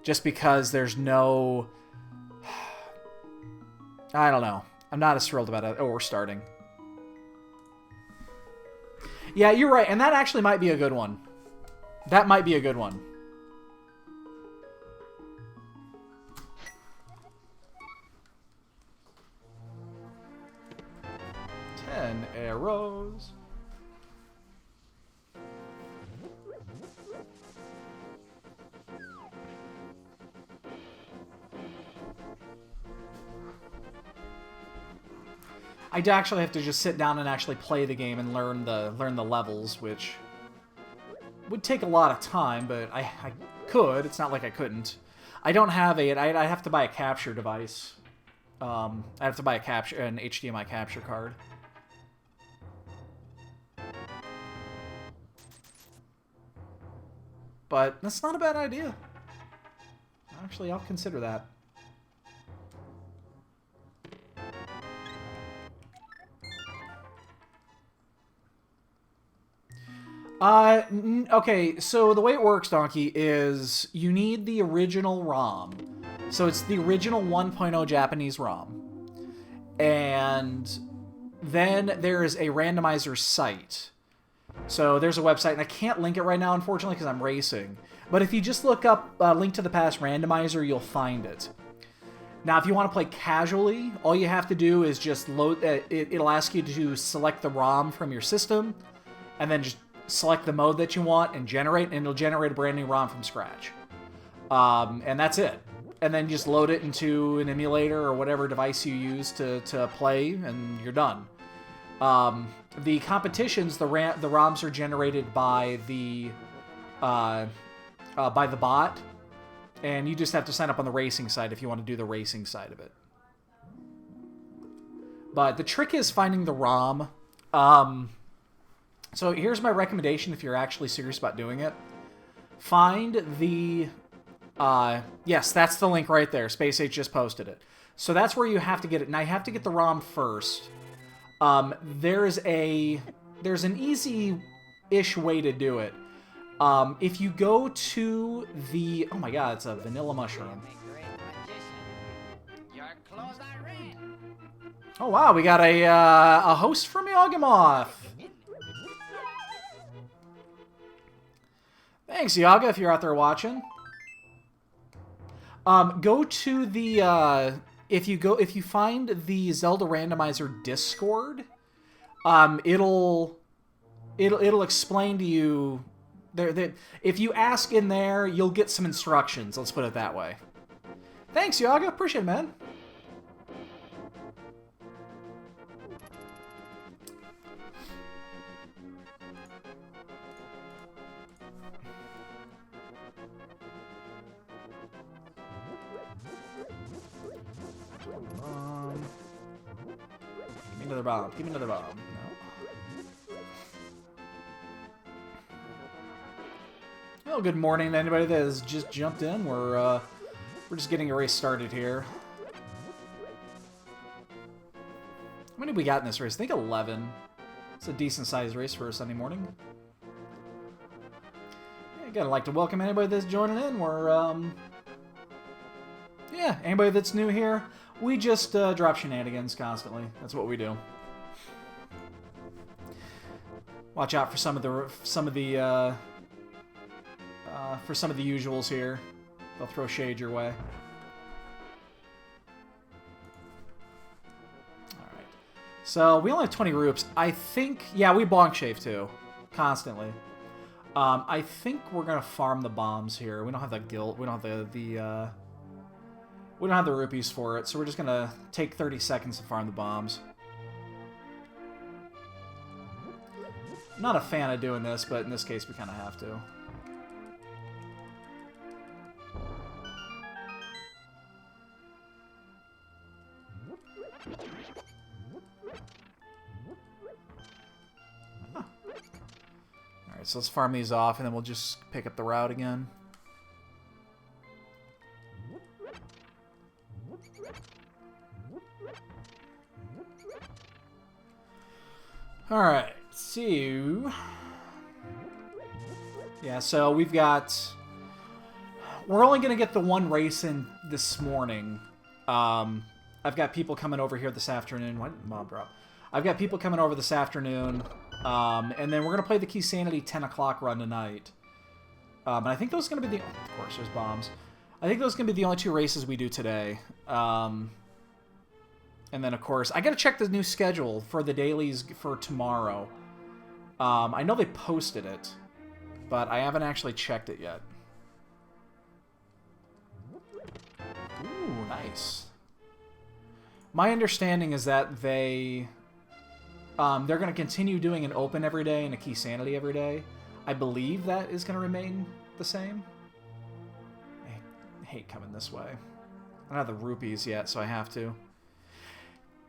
just because there's no... I don't know. I'm not as thrilled about it. Oh, we're starting. Yeah, you're right, and that actually might be a good one. That might be a good one. Arrows. I'd actually have to just sit down and actually play the game and learn the levels, which would take a lot of time, but I could. It's not like I couldn't. I don't have a... I'd have to buy a capture device. I'd have to buy an HDMI capture card. But that's not a bad idea. Actually, I'll consider that. Okay, so the way it works, Donkey, is you need the original ROM. So it's the original 1.0 Japanese ROM. And then there is a randomizer site. So there's a website, and I can't link it right now, unfortunately, because I'm racing. But if you just look up Link to the Past Randomizer, you'll find it. Now, if you want to play casually, all you have to do is just load... it'll ask you to select the ROM from your system, and then just select the mode that you want and generate, and it'll generate a brand new ROM from scratch. And that's it. And then just load it into an emulator or whatever device you use to play, and you're done. The competitions, the ROMs are generated by the bot, and you just have to sign up on the racing side if you want to do the racing side of it. But the trick is finding the ROM. So here's my recommendation if you're actually serious about doing it. Find the... yes, that's the link right there. Space H just posted it. So that's where you have to get it. Now, you have to get the ROM first. There's an easy-ish way to do it. If you go to the... Oh my god, it's a vanilla mushroom. Oh wow, we got a host from Yagamoth. Thanks, Yaga, if you're out there watching. Go to the... If you find the Zelda Randomizer Discord, it'll explain to you. If you ask in there, you'll get some instructions. Let's put it that way. Thanks, Yaga. Appreciate it, man. Give me another bomb. Give me another bomb. No. Well, good morning to anybody that has just jumped in. We're just getting a race started here. How many we got in this race? I think 11. It's a decent-sized race for a Sunday morning. Yeah, again, I'd like to welcome anybody that's joining in. We're, yeah, anybody that's new here, we just drop shenanigans constantly. That's what we do. Watch out for some of the usuals here. They'll throw shade your way. Alright. So, we only have 20 roops. I think... Yeah, we bonk shave, too. Constantly. I think we're gonna farm the bombs here. We don't have the guild... We don't have we don't have the rupees for it, so we're just gonna take 30 seconds to farm the bombs. I'm not a fan of doing this, but in this case we kind of have to. Huh. Alright, so let's farm these off, and then we'll just pick up the route again. Alright, so... Yeah, so we've got we're only going to get the one race in this morning. I've got people coming over here this afternoon. What? Mob drop. I've got people coming over this afternoon. And then we're going to play the Key Sanity 10 o'clock run tonight. And I think those are going to be the... Of course, there's bombs. I think those are going to be the only 2 races we do today. And then, of course, I got to check the new schedule for the dailies for tomorrow. I know they posted it, but I haven't actually checked it yet. Ooh, nice. My understanding is that they're going to continue doing an open every day and a Key Sanity every day. I believe that is going to remain the same. I hate coming this way. I don't have the rupees yet, so I have to.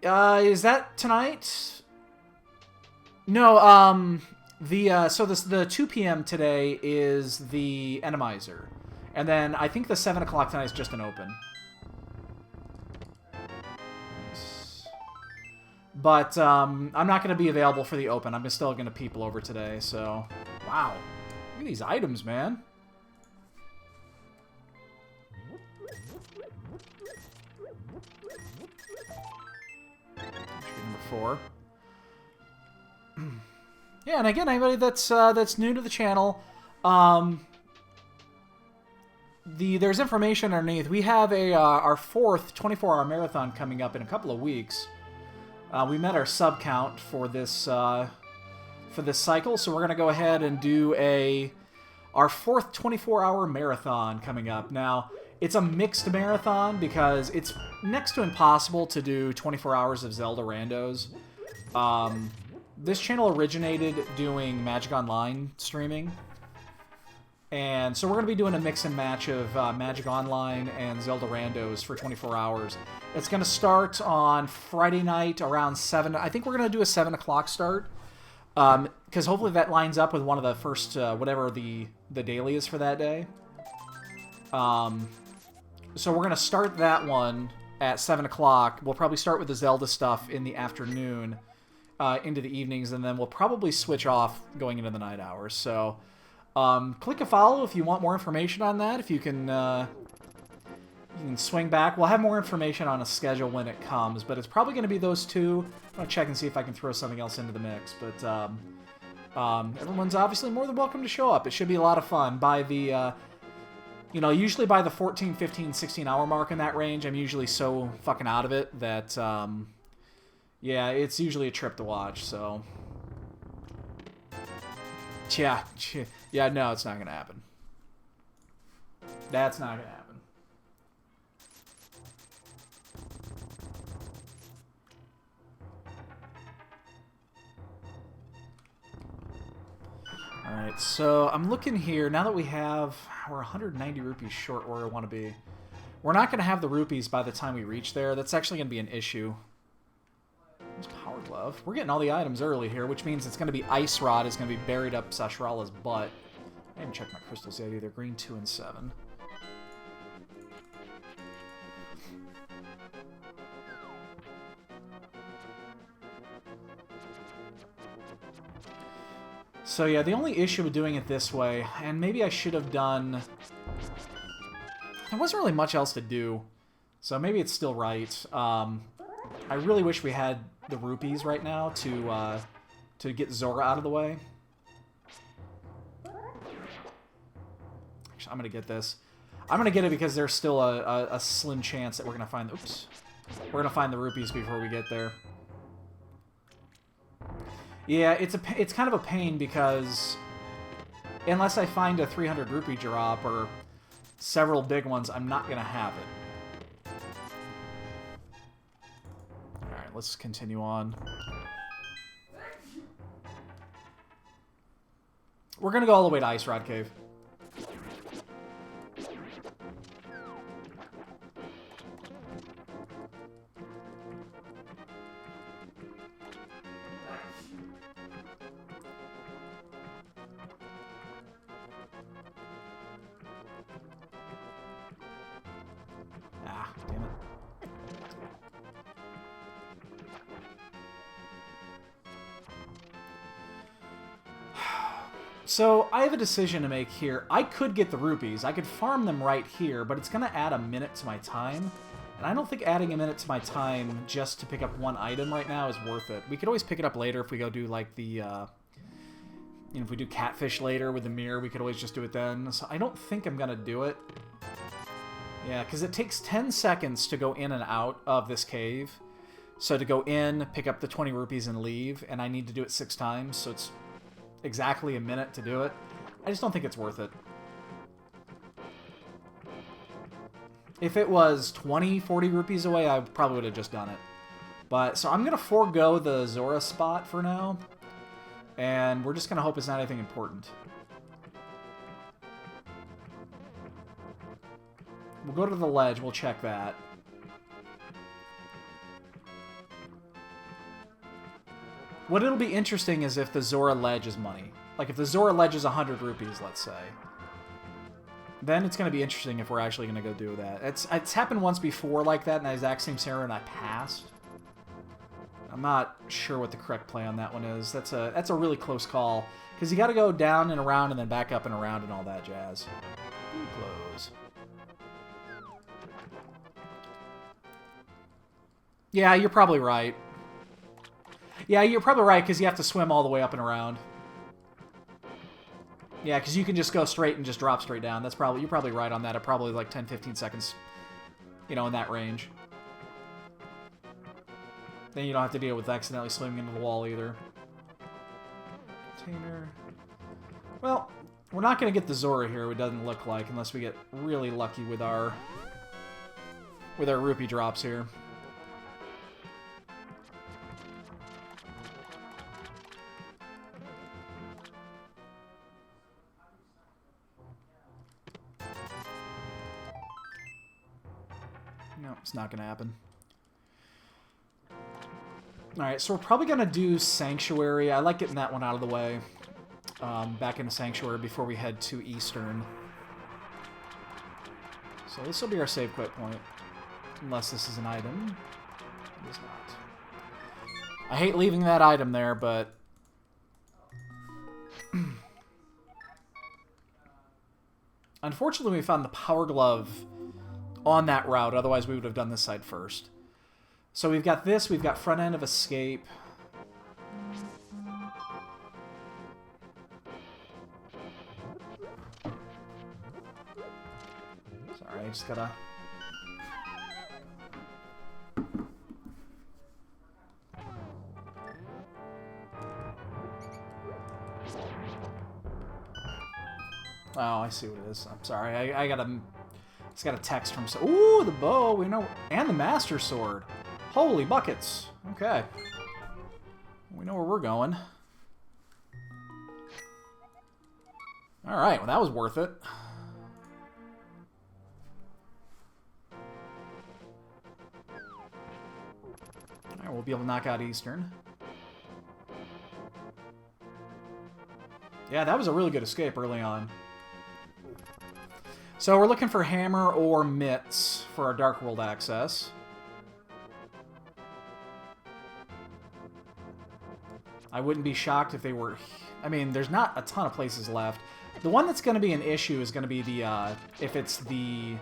Is that tonight? No, so the 2 p.m. today is the Enemizer. And then I think the 7 o'clock tonight is just an open. But I'm not going to be available for the open. I'm still going to people over today, so... Wow. Look at these items, man. Number 4. Yeah, and again, anybody that's new to the channel, there's information underneath. We have our 4th 24-hour marathon coming up in a couple of weeks. We met our sub count for this cycle, so we're gonna go ahead and do our 4th 24-hour marathon coming up. Now, it's a mixed marathon because it's next to impossible to do 24 hours of Zelda randos. This channel originated doing Magic Online streaming, and so we're going to be doing a mix and match of Magic Online and Zelda randos for 24 hours. It's going to start on Friday night around 7. I think we're going to do a 7 o'clock start, because hopefully that lines up with one of the first, whatever the daily is for that day. So we're going to start that one at 7 o'clock. We'll probably start with the Zelda stuff in the afternoon, into the evenings, and then we'll probably switch off going into the night hours. So click a follow if you want more information on that. If you can swing back. We'll have more information on a schedule when it comes, but it's probably going to be those 2. I'm going to check and see if I can throw something else into the mix. But everyone's obviously more than welcome to show up. It should be a lot of fun. By the usually by the 14, 15, 16 hour mark in that range, I'm usually so fucking out of it that yeah, it's usually a trip to watch, so... Yeah, no, it's not gonna happen. That's not gonna happen. Alright, so I'm looking here, now that we're 190 rupees short where I want to be. We're not gonna have the rupees by the time we reach there. That's actually gonna be an issue. Where's Power Glove? We're getting all the items early here, which means it's going to be Ice Rod is going to be buried up Sashrala's butt. I haven't checked my crystals yet either. Green 2 and 7. So yeah, the only issue with doing it this way, and maybe I should have done... There wasn't really much else to do, so maybe it's still right. I really wish we had the rupees right now to get Zora out of the way. Actually, I'm gonna get this. I'm gonna get it because there's still a slim chance that we're gonna find. Oops, we're gonna find the rupees before we get there. Yeah, it's kind of a pain because unless I find a 300 rupee drop or several big ones, I'm not gonna have it. Let's continue on. We're gonna go all the way to Ice Rod Cave. Ah, damn it. So I have a decision to make here. I could get the rupees. I could farm them right here, but it's going to add a minute to my time. And I don't think adding a minute to my time just to pick up one item right now is worth it. We could always pick it up later if we go do, like, the, you know, if we do catfish later with the mirror, we could always just do it then. So I don't think I'm going to do it. Yeah, because it takes 10 seconds to go in and out of this cave. So to go in, pick up the 20 rupees, and leave, and I need to do it 6 times, so it's exactly a minute to do it. I just don't think it's worth it. If it was 20, 40 rupees away, I probably would have just done it. But, so I'm going to forego the Zora spot for now, and we're just going to hope it's not anything important. We'll go to the ledge, we'll check that. What it'll be interesting is if the Zora ledge is money. Like, if the Zora ledge is 100 rupees, let's say. Then it's going to be interesting if we're actually going to go do that. It's happened once before like that in the exact same scenario, and I passed. I'm not sure what the correct play on that one is. That's a really close call. Because you got to go down and around and then back up and around and all that jazz. Ooh, close. Yeah, you're probably right. Yeah, you're probably right, because you have to swim all the way up and around. Yeah, because you can just go straight and just drop straight down. That's probably, you're probably right on that. At probably like 10-15 seconds, you know, in that range. Then you don't have to deal with accidentally swimming into the wall either. Container. Well, we're not going to get the Zora here, it doesn't look like, unless we get really lucky with our rupee drops here. No, it's not going to happen. Alright, so we're probably going to do Sanctuary. I like getting that one out of the way. Back into Sanctuary before we head to Eastern. So this will be our save quit point. Unless this is an item. It is not. I hate leaving that item there, but... Unfortunately, we found the Power Glove on that route, otherwise we would have done this side first. So we've got this, we've got front end of escape. Sorry, I just gotta... Oh, I see what it is. I'm sorry, I gotta... It's got a text from... Ooh, the bow, we know... And the Master Sword. Holy buckets. Okay. We know where we're going. Alright, well that was worth it. Alright, we'll be able to knock out Eastern. Yeah, that was a really good escape early on. So we're looking for Hammer or Mitts for our Dark World access. I wouldn't be shocked if they were... I mean, there's not a ton of places left. The one that's going to be an issue is going to be the, if it's the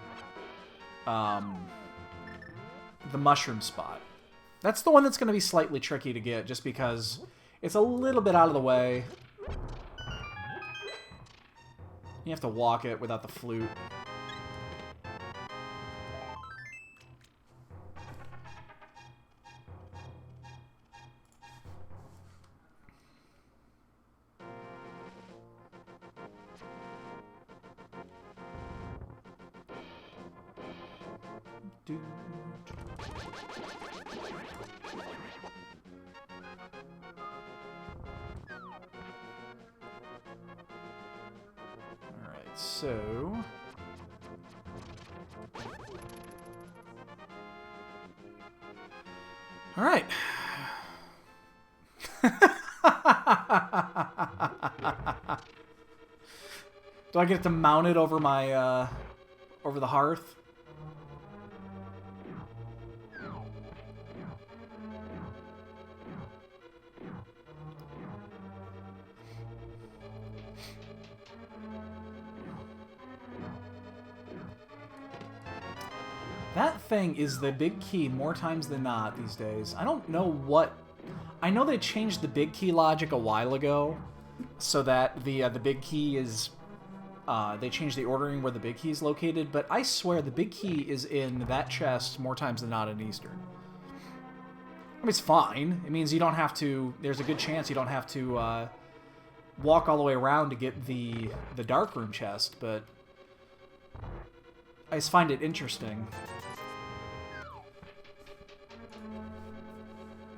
mushroom spot. That's the one that's going to be slightly tricky to get, just because it's a little bit out of the way. You have to walk it without the flute. Alright, so... Alright. Do I get to mount it over my, over the hearth? That thing is the big key more times than not these days. I don't know what... I know they changed the big key logic a while ago, so that the big key is... they changed the ordering where the big key is located, but I swear the big key is in that chest more times than not in Eastern. I mean, it's fine. It means you don't have to... There's a good chance you don't have to walk all the way around to get the dark room chest, but I just find it interesting.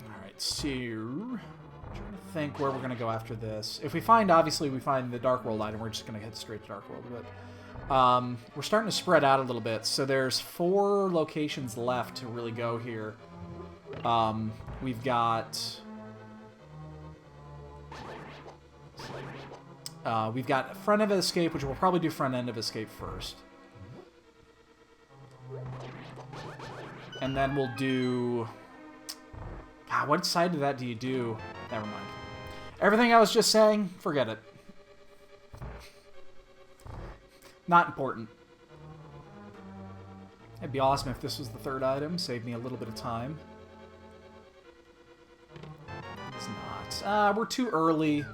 Alright, so... I'm trying to think where we're going to go after this. If we find, obviously, we find the Dark World item, we're just going to head straight to Dark World, but... we're starting to spread out a little bit, so there's 4 locations left to really go here. We've got front end of escape, which we'll probably do front end of escape first. And then we'll do... God, what side of that do you do? Never mind. Everything I was just saying, forget it. Not important. It'd be awesome if this was the 3rd item. Save me a little bit of time. It's not. We're too early.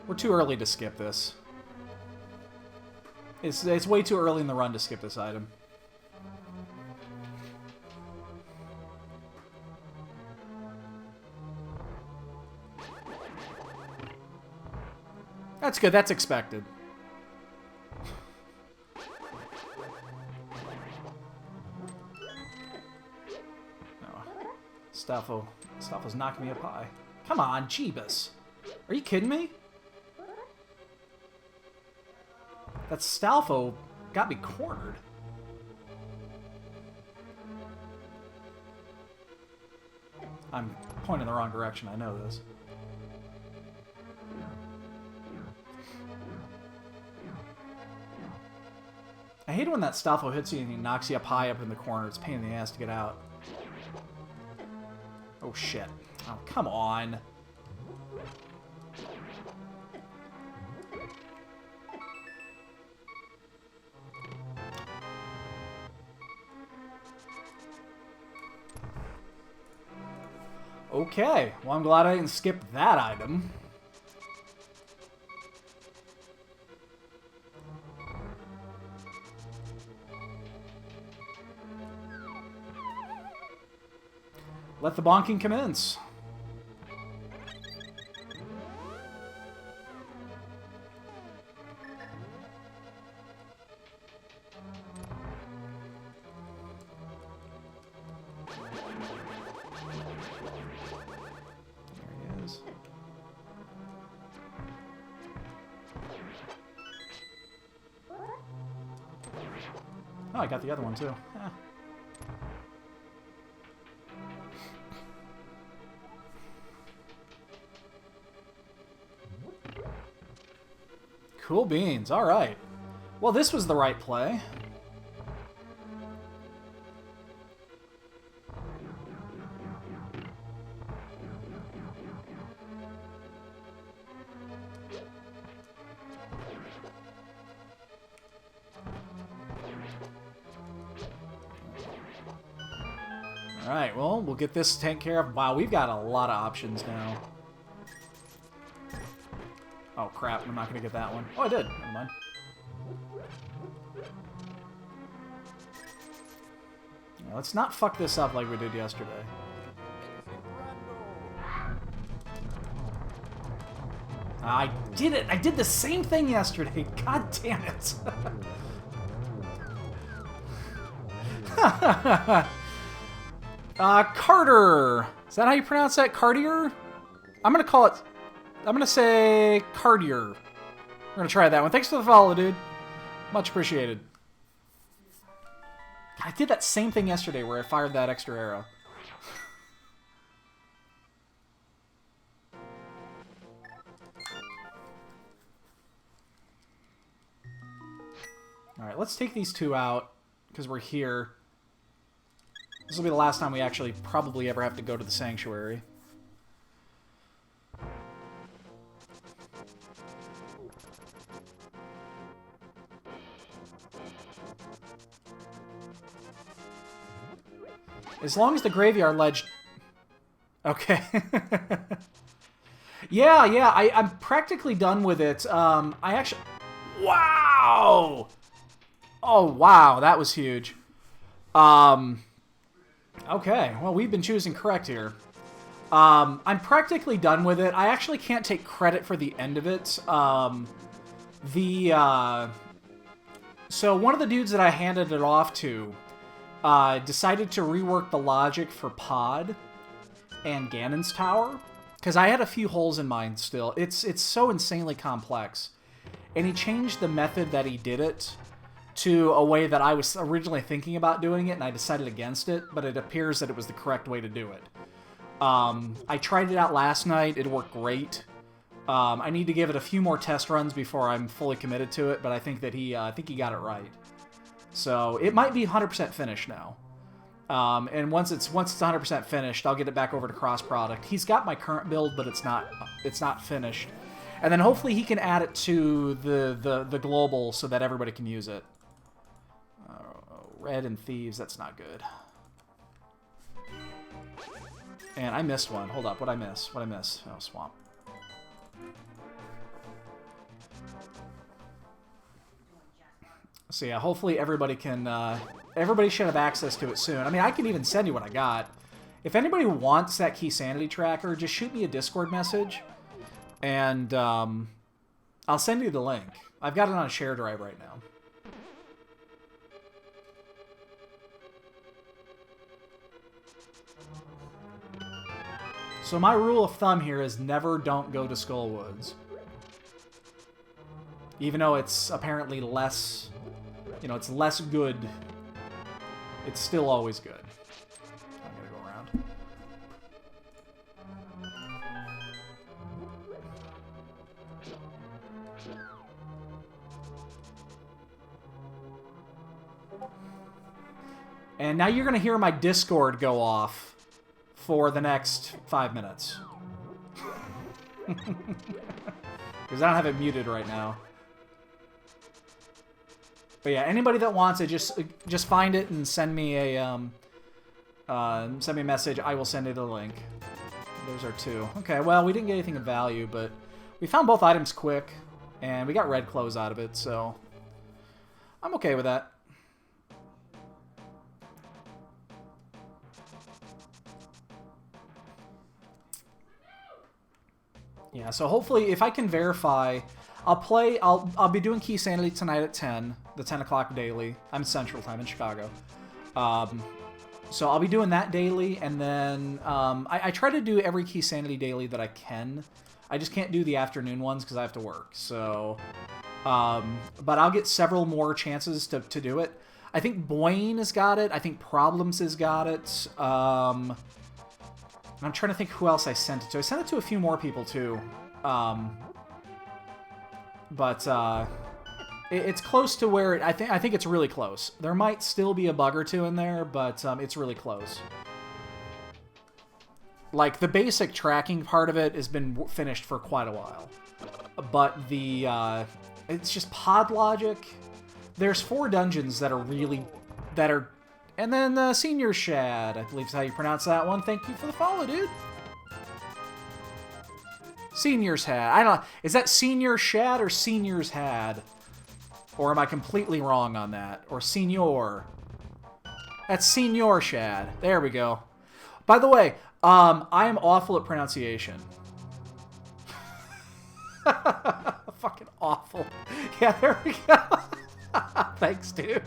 We're too early to skip this. It's way too early in the run to skip this item. That's good. That's expected. Staffo's knocking me up high. Come on, Jeebus. Are you kidding me? That Stalfo got me cornered. I'm pointing in the wrong direction, I know this. I hate when that Stalfo hits you and he knocks you up high up in the corner. It's a pain in the ass to get out. Oh, shit. Oh, come on. Okay. Well, I'm glad I didn't skip that item. Let the bonking commence. There he is. Oh, I got the other one too. Eh. Cool beans. All right. Well, this was the right play. All right. Well, we'll get this taken care of. Wow, we've got a lot of options now. Oh, crap. I'm not going to get that one. Oh, I did. Never mind. Yeah, let's not fuck this up like we did yesterday. I did it! I did the same thing yesterday! God damn it! Carter! Is that how you pronounce that? Cartier? I'm going to call it... I'm going to say Cartier. We're going to try that one. Thanks for the follow, dude. Much appreciated. I did that same thing yesterday where I fired that extra arrow. Alright, let's take these 2 out because we're here. This will be the last time we actually probably ever have to go to the sanctuary. As long as the graveyard ledge... Okay. Yeah, I'm practically done with it. I actually... Wow! Oh, wow, that was huge. Okay, well, we've been choosing correct here. I'm practically done with it. I actually can't take credit for the end of it. So one of the dudes that I handed it off to decided to rework the logic for Pod and Ganon's Tower, because I had a few holes in mine still. It's so insanely complex. And he changed the method that he did it to a way that I was originally thinking about doing it, and I decided against it, but it appears that it was the correct way to do it. I tried it out last night. It worked great. I need to give it a few more test runs before I'm fully committed to it, but I think that he got it right. So it might be 100% finished now. And once it's 100% finished, I'll get it back over to cross product. He's got my current build, but it's not finished. And then hopefully he can add it to the global so that everybody can use it. Red and Thieves, that's not good. And I missed one. Hold up, what'd I miss? Oh, Swamp. So yeah, hopefully everybody can, everybody should have access to it soon. I mean, I can even send you what I got. If anybody wants that Key Sanity tracker, just shoot me a Discord message, and I'll send you the link. I've got it on a share drive right now. So my rule of thumb here is never don't go to Skullwoods. Even though it's apparently less, you know, it's less good, it's still always good. I'm gonna go around. And now you're gonna hear my Discord go off for the next 5 minutes. Because I don't have it muted right now. But yeah, anybody that wants it, just find it and send me a message. I will send you the link. Those are two. Okay, well, we didn't get anything of value, but we found both items quick, and we got red clothes out of it, so I'm okay with that. Yeah, so hopefully, if I can verify, I'll be doing Key Sanity tonight at 10, the 10 o'clock daily. I'm Central Time in Chicago. So I'll be doing that daily, and then I try to do every Key Sanity daily that I can. I just can't do the afternoon ones because I have to work. So, but I'll get several more chances to do it. I think Boyne has got it. I think Problems has got it. I'm trying to think who else I sent it to. I sent it to a few more people, too. It's close to where... I think it's really close. There might still be a bug or two in there, but it's really close. Like, the basic tracking part of it has been finished for quite a while. But the... it's just pod logic. There's 4 dungeons that are really... And then Senior Shad, I believe is how you pronounce that one. Thank you for the follow, dude. Senior's Had. I don't know. Is that Senior Shad or Senior's Had? Or am I completely wrong on that? Or Senior? That's Senior Shad. There we go. By the way, I am awful at pronunciation. Fucking awful. Yeah, there we go. Thanks, dude.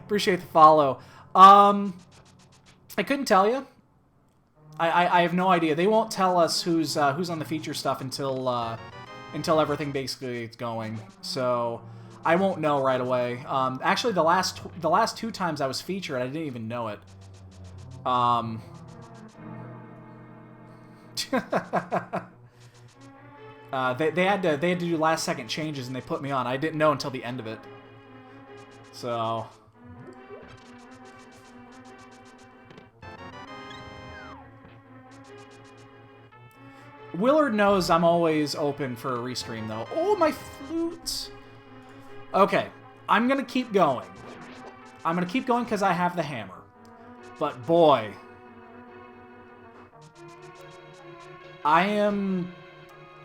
Appreciate the follow. I couldn't tell you. I have no idea. They won't tell us who's on the feature stuff until everything basically is going. So I won't know right away. Actually, the last 2 times I was featured, I didn't even know it. They had to do last second changes and they put me on. I didn't know until the end of it. So. Willard knows I'm always open for a restream, though. Oh, my flute! Okay, I'm gonna keep going. I'm gonna keep going because I have the hammer. But boy, I am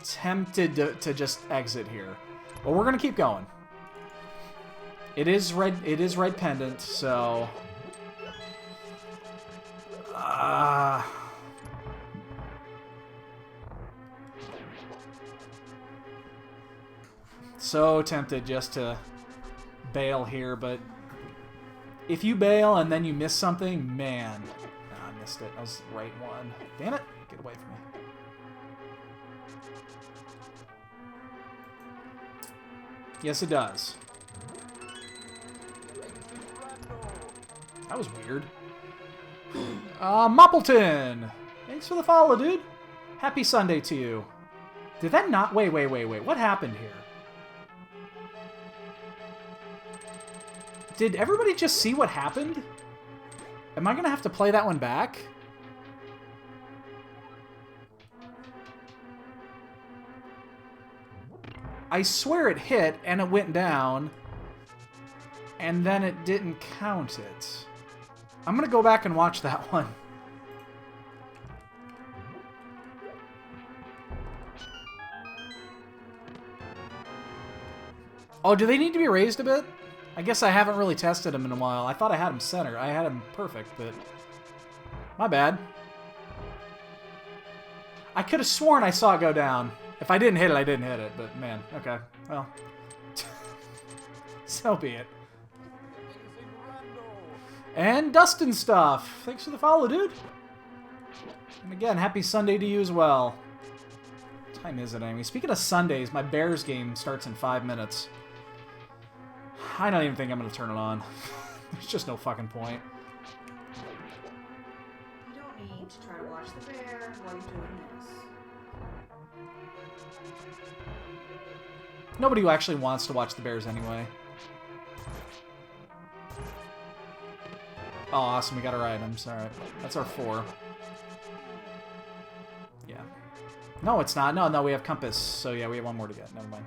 tempted to just exit here. But we're going to keep going. It is red pendant, so... So tempted just to bail here, but if you bail and then you miss something, man. Nah, I missed it. That was the right one. Damn it. Get away from me. Yes, it does. That was weird. Moppleton! Thanks for the follow, dude. Happy Sunday to you. Did that not... Wait. What happened here? Did everybody just see what happened? Am I going to have to play that one back? I swear it hit, and it went down, and then it didn't count it. I'm going to go back and watch that one. Oh, do they need to be raised a bit? I guess I haven't really tested them in a while. I thought I had them center. I had them perfect, but... My bad. I could have sworn I saw it go down. If I didn't hit it, I didn't hit it, but man, okay. Well. So be it. And Dustin Stuff. Thanks for the follow, dude. And again, happy Sunday to you as well. What time is it, Amy? Speaking of Sundays, my Bears game starts in 5 minutes. I don't even think I'm going to turn it on. There's just no fucking point. You don't need to try to watch the bear while you're doing this. Nobody who actually wants to watch the Bears anyway. Oh, awesome. We got our items. Alright. That's our 4. Yeah. No, it's not. No, we have compass. So yeah, we have one more to get. Never mind.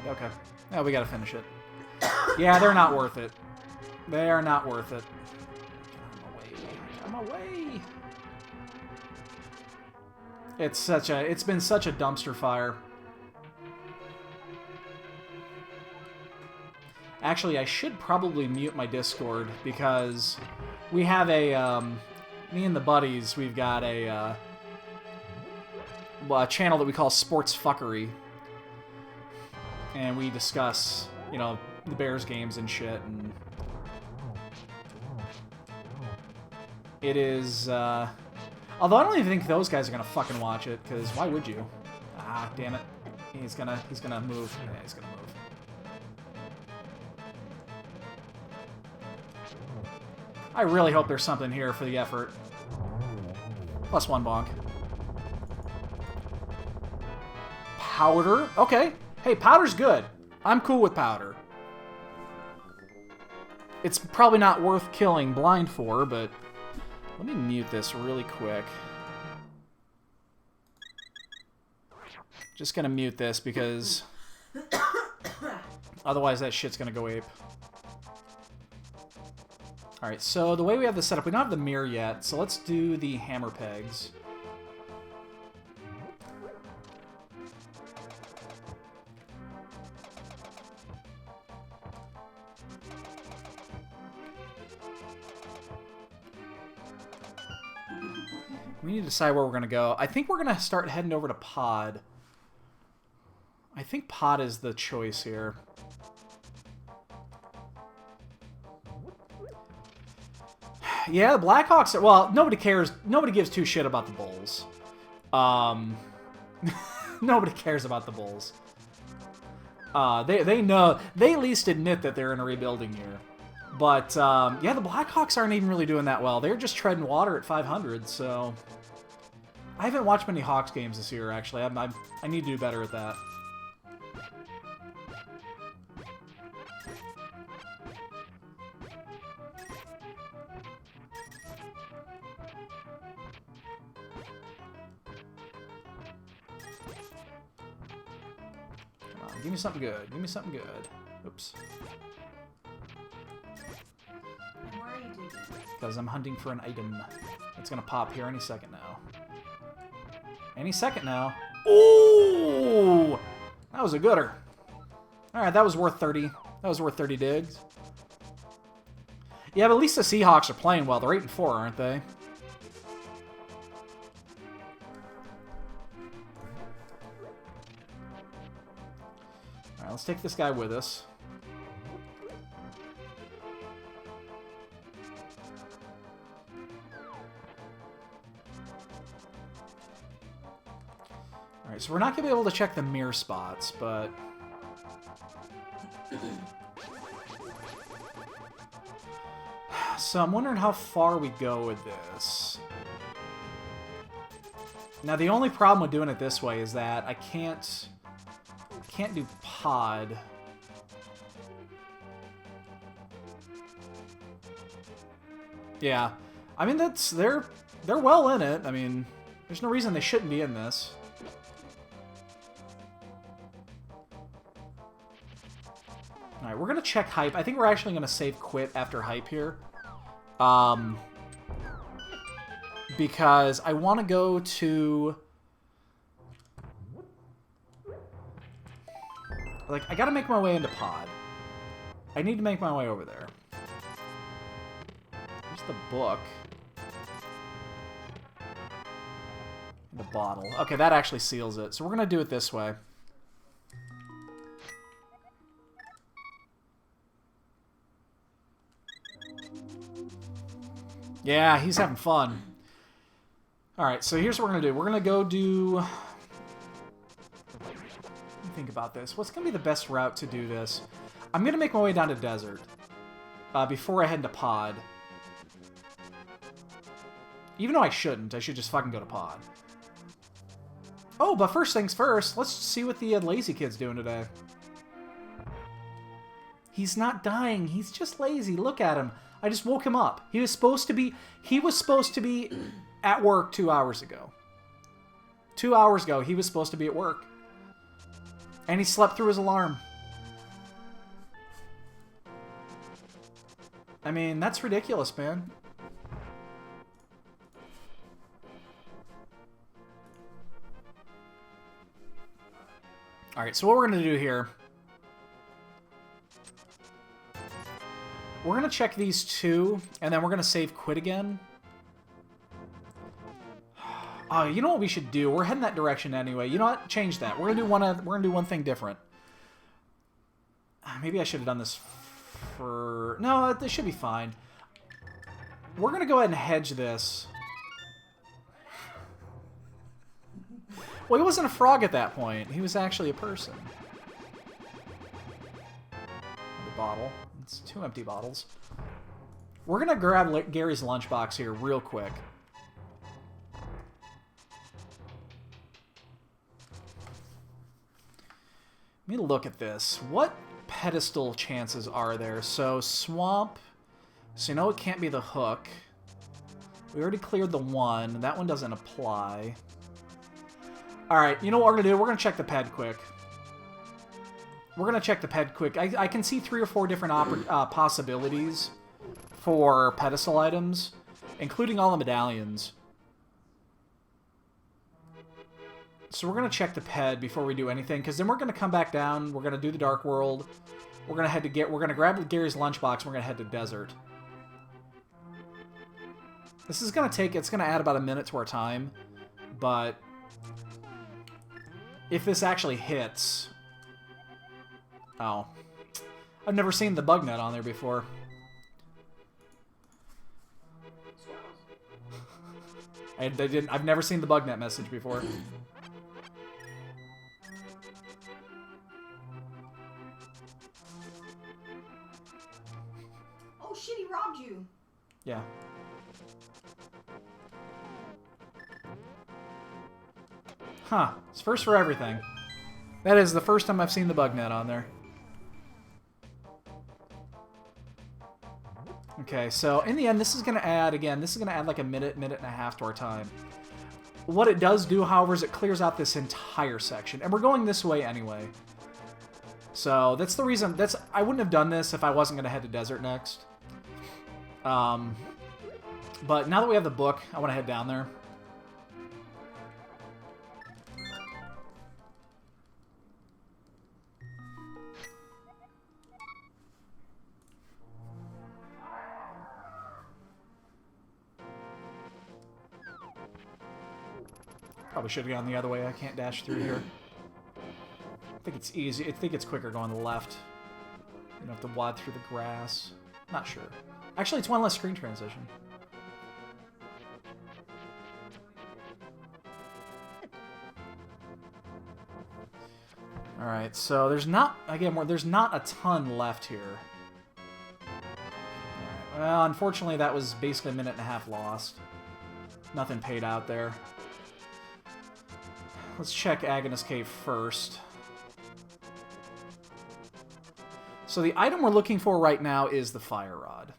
Okay. Oh, we gotta finish it. Yeah, they're not worth it. They are not worth it. I'm away. It's been such a dumpster fire. Actually, I should probably mute my Discord because we have a, me and the buddies, we've got a channel that we call Sports Fuckery. And we discuss, you know, the Bears games and shit, and it is, although I don't even think those guys are gonna fucking watch it, because why would you? Ah, damn it. He's gonna move. Yeah, he's gonna move. I really hope there's something here for the effort. +1 bonk. Powder? Okay. Hey, powder's good. I'm cool with powder. It's probably not worth killing blind for, but let me mute this really quick. Just gonna mute this because otherwise that shit's gonna go ape. Alright, so the way we have this set up, we don't have the mirror yet, so let's do the hammer pegs. We need to decide where we're going to go. I think we're going to start heading over to Pod. I think Pod is the choice here. Yeah, the Blackhawks are... Well, nobody cares. Nobody gives two shit about the Bulls. Nobody cares about the Bulls. They know... They at least admit that they're in a rebuilding year. But, yeah, the Blackhawks aren't even really doing that well. They're just treading water at 500, so... I haven't watched many Hawks games this year, actually. I need to do better at that. Come on, give me something good. Give me something good. Oops. Why are you doing that? Because I'm hunting for an item. It's gonna pop here any second now. Any second now. Ooh! That was a gooder. Alright, that was worth 30. That was worth 30 digs. Yeah, but at least the Seahawks are playing well. They're 8-4, aren't they? Alright, let's take this guy with us. Alright, so we're not going to be able to check the mirror spots, but... So I'm wondering how far we go with this. Now the only problem with doing it this way is that I can't do pod. Yeah. I mean they're well in it. I mean, there's no reason they shouldn't be in this. Alright, we're gonna check hype. I think we're actually gonna save quit after hype here. Because I want to go to... Like, I gotta make my way into pod. I need to make my way over there. There's the book. The bottle. Okay, that actually seals it. So we're gonna do it this way. Yeah, he's having fun. Alright, so here's what we're going to do. We're going to go do... Let me think about this. What's going to be the best route to do this? I'm going to make my way down to desert. Before I head into pod. Even though I shouldn't. I should just fucking go to pod. Oh, but first things first. Let's see what the lazy kid's doing today. He's not dying. He's just lazy. Look at him. I just woke him up. He was supposed to be at work 2 hours ago. 2 hours ago, he was supposed to be at work. And he slept through his alarm. I mean, that's ridiculous, man. Alright, so what we're going to do here... We're going to check these two, and then we're going to save quit again. Oh, you know what we should do? We're heading that direction anyway. You know what? Change that. We're gonna do one thing different. Maybe I should have done this for... No, this should be fine. We're gonna go ahead and hedge this. Well, he wasn't a frog at that point. He was actually a person. The bottle. It's 2 empty bottles. We're gonna grab Gary's lunchbox here real quick. Let me look at this. What pedestal chances are there? So, swamp. So, you know it can't be the hook. We already cleared the one. That one doesn't apply. Alright, you know what we're going to do? We're going to check the ped quick. We're going to check the ped quick. I can see 3 or 4 different possibilities for pedestal items, including all the medallions. So we're going to check the ped before we do anything, because then we're going to come back down, we're going to do the Dark World, we're going to grab Gary's lunchbox, and we're going to head to Desert. This is going to take, it's going to add about a minute to our time, but if this actually hits... Oh. I've never seen the bug net on there before. I've never seen the bug net message before. Oh shit, he robbed you. Yeah. Huh. It's first for everything. That is the first time I've seen the bug net on there. Okay, so in the end, this is going to add, again, this is going to add like a minute, minute and a half to our time. What it does do, however, is it clears out this entire section. And we're going this way anyway. So that's the reason. I wouldn't have done this if I wasn't going to head to desert next. But now that we have the book, I want to head down there. Probably should have gone the other way. I can't dash through here. I think it's easy. I think it's quicker going to the left. You don't have to wad through the grass. Not sure. Actually, it's one less screen transition. Alright, so there's not, again, there's not a ton left here. Alright, well, unfortunately that was basically a minute and a half lost. Nothing paid out there. Let's check Agnes Cave first. So the item we're looking for right now is the fire rod.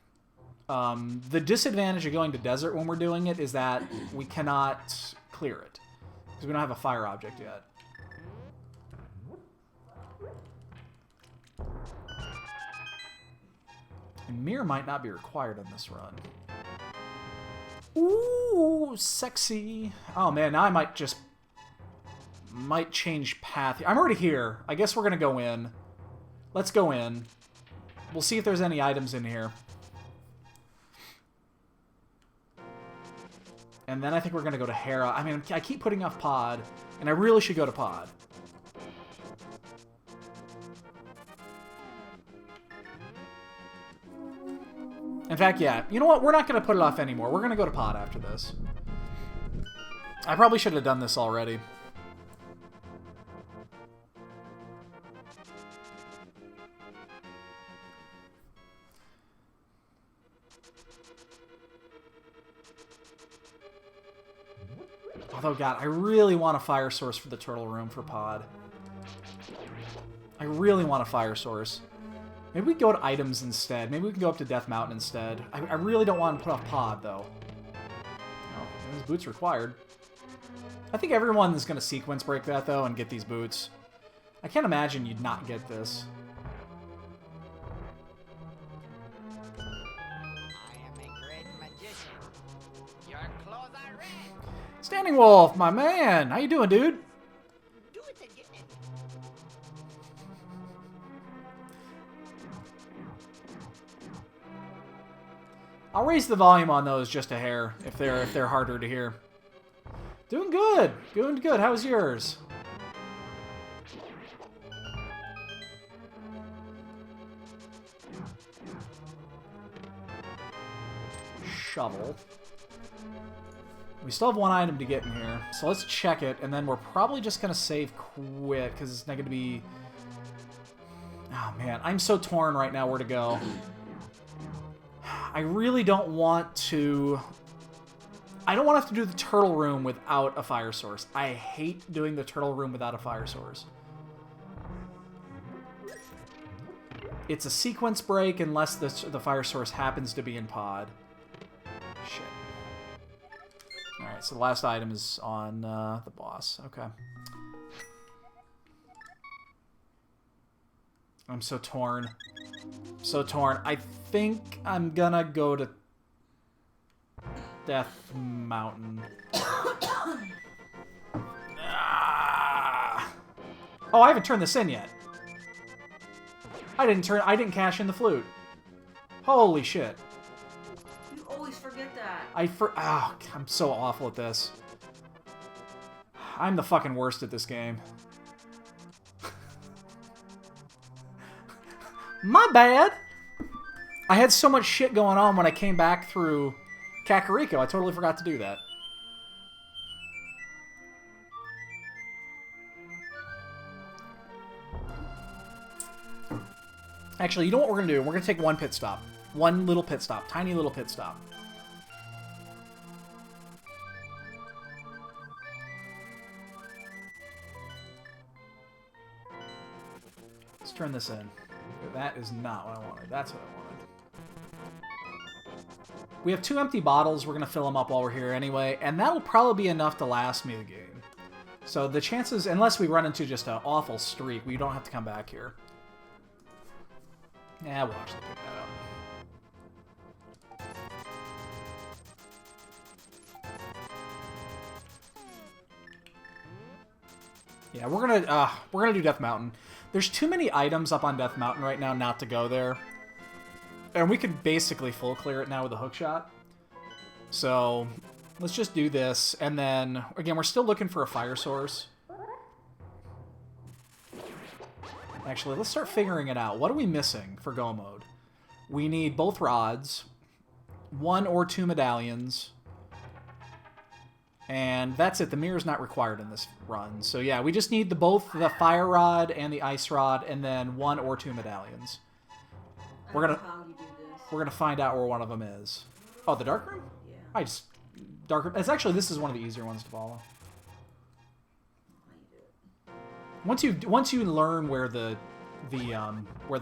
The disadvantage of going to desert when we're doing it is that we cannot clear it. Because we don't have a fire object yet. And mirror might not be required on this run. Ooh, sexy. Oh man, now I might change path. I'm already here. I guess we're gonna go in. Let's go in. We'll see if there's any items in here. And then I think we're gonna go to Hera. I mean, I keep putting off Pod, and I really should go to Pod. In fact, yeah. You know what? We're not going to put it off anymore. We're going to go to Pod after this. I probably should have done this already. Although, God, I really want a fire source for the turtle room for Pod. I really want a fire source. Maybe we go to items instead. Maybe we can go up to Death Mountain instead. I really don't want to put off Pod, though. Oh, these boots required. I think everyone is going to sequence break that, though, and get these boots. I can't imagine you'd not get this. I am a great magician. Your clothes are red. Standing Wolf, my man! How you doing, dude? Do it again. I'll raise the volume on those just a hair if they're harder to hear. Doing good. Doing good. How's yours? Shovel. We still have one item to get in here, so let's check it, and then we're probably just gonna save quit because it's not gonna be. Oh man, I'm so torn right now where to go. I really don't want to... I don't want to have to do the turtle room without a fire source. I hate doing the turtle room without a fire source. It's a sequence break unless the fire source happens to be in Pod. Shit. Alright, so the last item is on the boss. Okay. I'm so torn. So torn. I think I'm gonna go to Death Mountain. Ah. Oh, I haven't turned this in yet. I didn't cash in the flute. Holy shit. You always forget that. I'm so awful at this. I'm the fucking worst at this game. My bad! I had so much shit going on when I came back through Kakariko, I totally forgot to do that. Actually, you know what we're going to do? We're going to take one pit stop. One little pit stop. Tiny little pit stop. Let's turn this in. That is not what I wanted. That's what I wanted. We have 2 empty bottles. We're going to fill them up while we're here anyway. And that'll probably be enough to last me the game. So the chances, unless we run into just an awful streak, we don't have to come back here. Yeah, we'll actually pick that up. Yeah, we're gonna do Death Mountain. There's too many items up on Death Mountain right now not to go there. And we can basically full clear it now with a hook shot. So let's just do this, and then again we're still looking for a fire source. Actually, let's start figuring it out. What are we missing for go mode? We need both rods, 1 or 2 medallions, and that's it. The mirror's not required in this run. So yeah, we just need both the fire rod and the ice rod, and then 1 or 2 medallions. We're gonna find out where one of them is. Oh, the dark room? Yeah. Dark room. It's actually, this is one of the easier ones to follow. Once you learn where the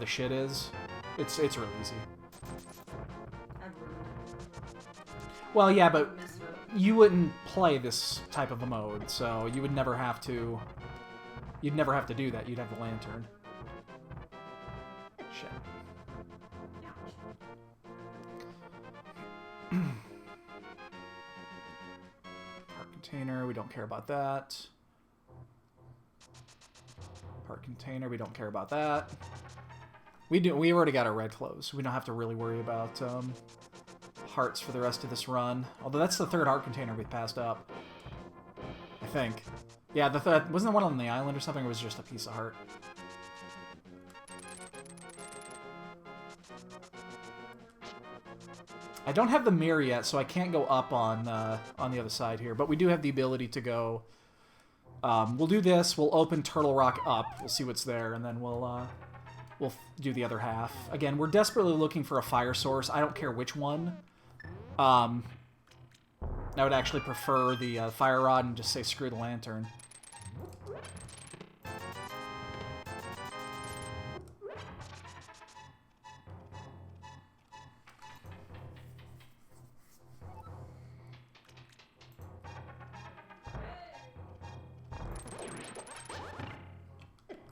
shit is, it's really easy. Well, yeah, but you wouldn't play this type of a mode, so you would never have to. You'd never have to do that. You'd have the lantern. Shit. Park container. We don't care about that. Park container, we don't care about that. We already got our red clothes. We don't have to really worry about hearts for the rest of this run. Although that's the 3rd heart container we passed up. I think. Yeah, wasn't there one on the island or something, or was it just a piece of heart? I don't have the mirror yet, so I can't go up on the other side here. But we do have the ability to go. We'll do this. We'll open Turtle Rock up. We'll see what's there, and then we'll do the other half. Again, we're desperately looking for a fire source. I don't care which one. I would actually prefer the fire rod and just say screw the lantern.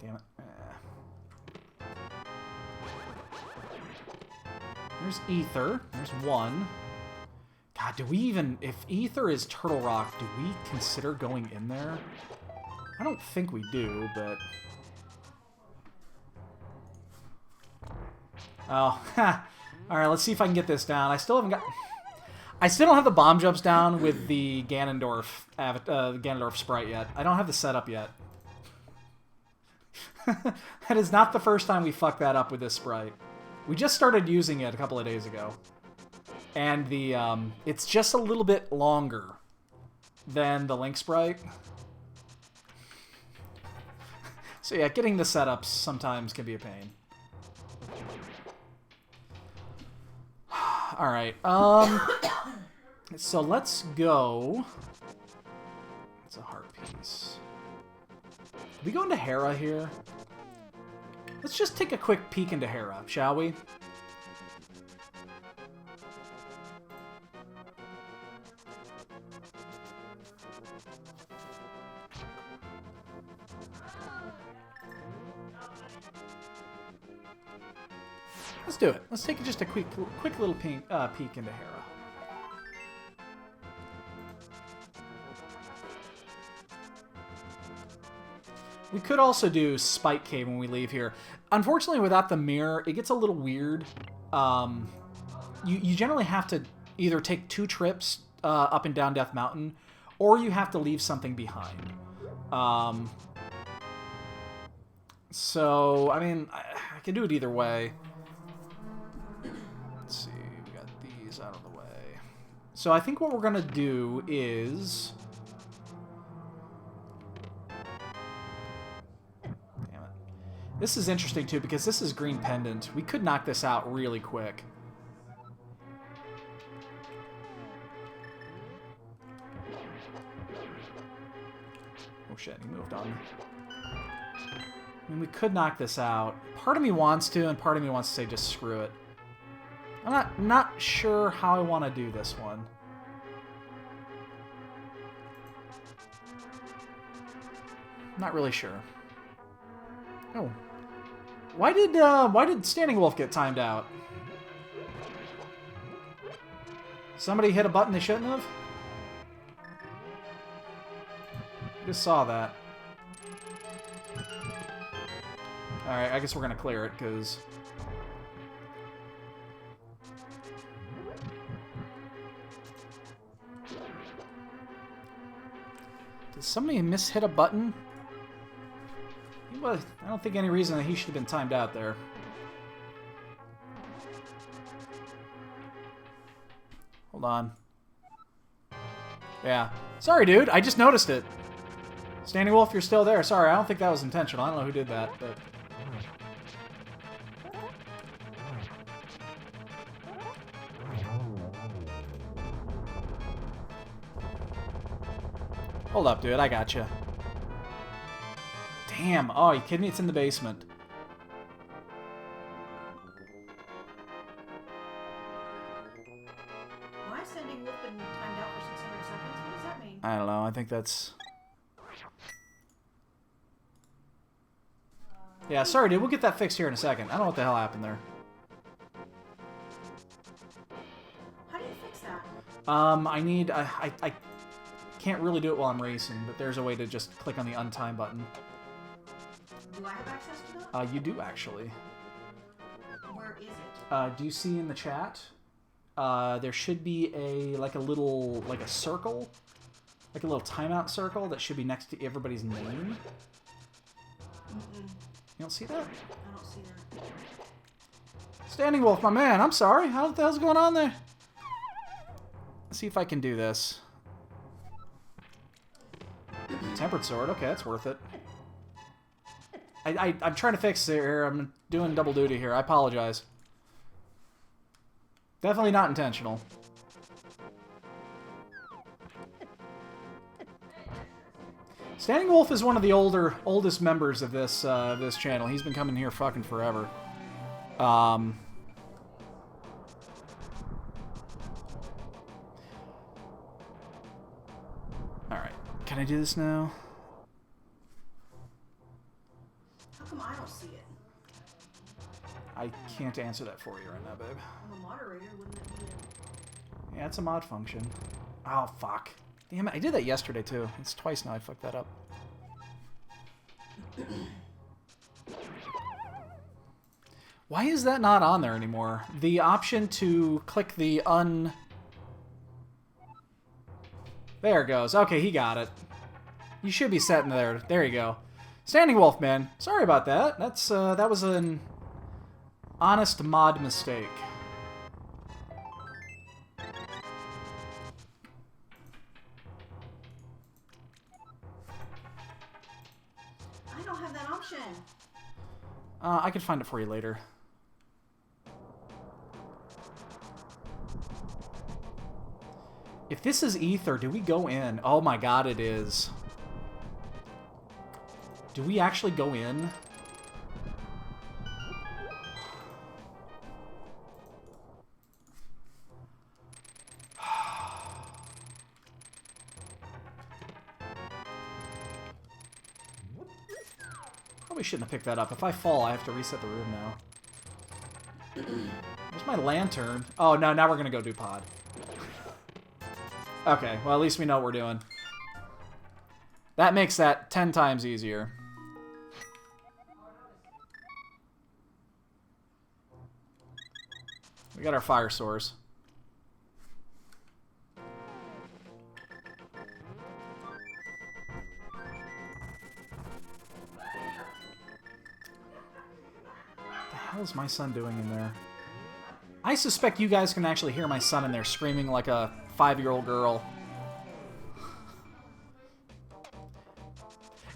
Damn it. There's Ether. There's one. God, do we even... If Ether is Turtle Rock, do we consider going in there? I don't think we do, but... Oh, ha! Alright, let's see if I can get this down. I still haven't got... I still don't have the bomb jumps down with the Ganondorf sprite yet. I don't have the setup yet. That is not the first time we fucked that up with this sprite. We just started using it a couple of days ago. And the it's just a little bit longer than the Link sprite. So yeah, getting the setups sometimes can be a pain. Alright, so let's go. It's a heart piece. We go into Hera here. Let's just take a quick peek into Hera, shall we? Let's do it. Let's take just a quick little peek into Hera. We could also do Spike Cave when we leave here. Unfortunately, without the mirror, it gets a little weird. You generally have to either take 2 trips up and down Death Mountain, or you have to leave something behind. So, I mean, I can do it either way. Let's see, we got these out of the way. So I think what we're going to do is... This is interesting, too, because this is Green Pendant. We could knock this out really quick. Oh, shit, he moved on. I mean, we could knock this out. Part of me wants to, and part of me wants to say just screw it. I'm not sure how I want to do this one. Not really sure. Oh. Why did Standing Wolf get timed out? Somebody hit a button they shouldn't have? Just saw that. Alright, I guess we're gonna clear it, because... Did somebody hit a button? I don't think any reason that he should have been timed out there. Hold on. Yeah. Sorry, dude. I just noticed it. Standing Wolf, you're still there. Sorry, I don't think that was intentional. I don't know who did that, but... Hold up, dude. I got you. Damn. Oh, you kidding me? It's in the basement. Why is Standing Wolf been timed out for 600 seconds? What does that mean? I don't know. I think that's... Yeah, sorry, dude. We'll get that fixed here in a second. I don't know what the hell happened there. How do you fix that? I need... I can't really do it while I'm racing, but there's a way to just click on the untime button. Do I have access to that? You do, actually. Where is it? Do you see in the chat? There should be a circle, like a little timeout circle that should be next to everybody's name. You don't see that? I don't see that. Standing Wolf, my man, I'm sorry. What the hell's going on there? Let's see if I can do this. Tempered Sword, okay, that's worth it. I'm trying to fix it here. I'm doing double duty here. I apologize. Definitely not intentional. Standing Wolf is one of the oldest members of this this channel. He's been coming here fucking forever. All right, can I do this now? How come I don't see it? I can't answer that for you right now, babe. I'm a moderator, wouldn't it be a... Yeah, it's a mod function. Oh, fuck. Damn it, I did that yesterday, too. It's twice now I fucked that up. Why is that not on there anymore? The option to click the There it goes. Okay, he got it. You should be set in there. There you go. Standing Wolf, man. Sorry about that. That was an honest mod mistake. I don't have that option. I could find it for you later. If this is Ether, do we go in? Oh my god, it is. Do we actually go in? Probably shouldn't have picked that up. If I fall, I have to reset the room now. Where's my lantern? Oh, no, now we're going to go do pod. Okay, well, at least we know what we're doing. That makes that 10 times easier. We got our fire source. What the hell is my son doing in there? I suspect you guys can actually hear my son in there screaming like a 5-year-old girl.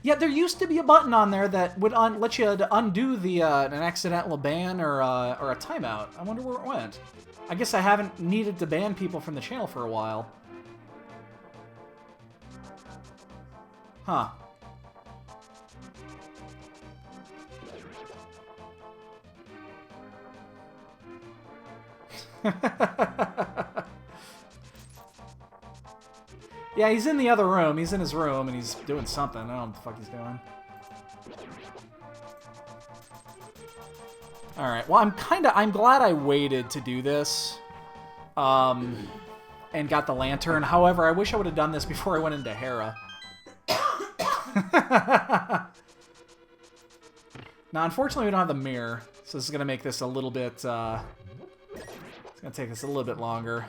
Yeah, there used to be a button on there that would let you undo the an accidental ban or a timeout. I wonder where it went. I guess I haven't needed to ban people from the channel for a while. Huh. Yeah, he's in the other room. He's in his room, and he's doing something. I don't know what the fuck he's doing. Alright, well, I'm glad I waited to do this. And got the lantern. However, I wish I would have done this before I went into Hera. Now, unfortunately, we don't have the mirror, so this is going to make this a little bit, it's going to take us a little bit longer.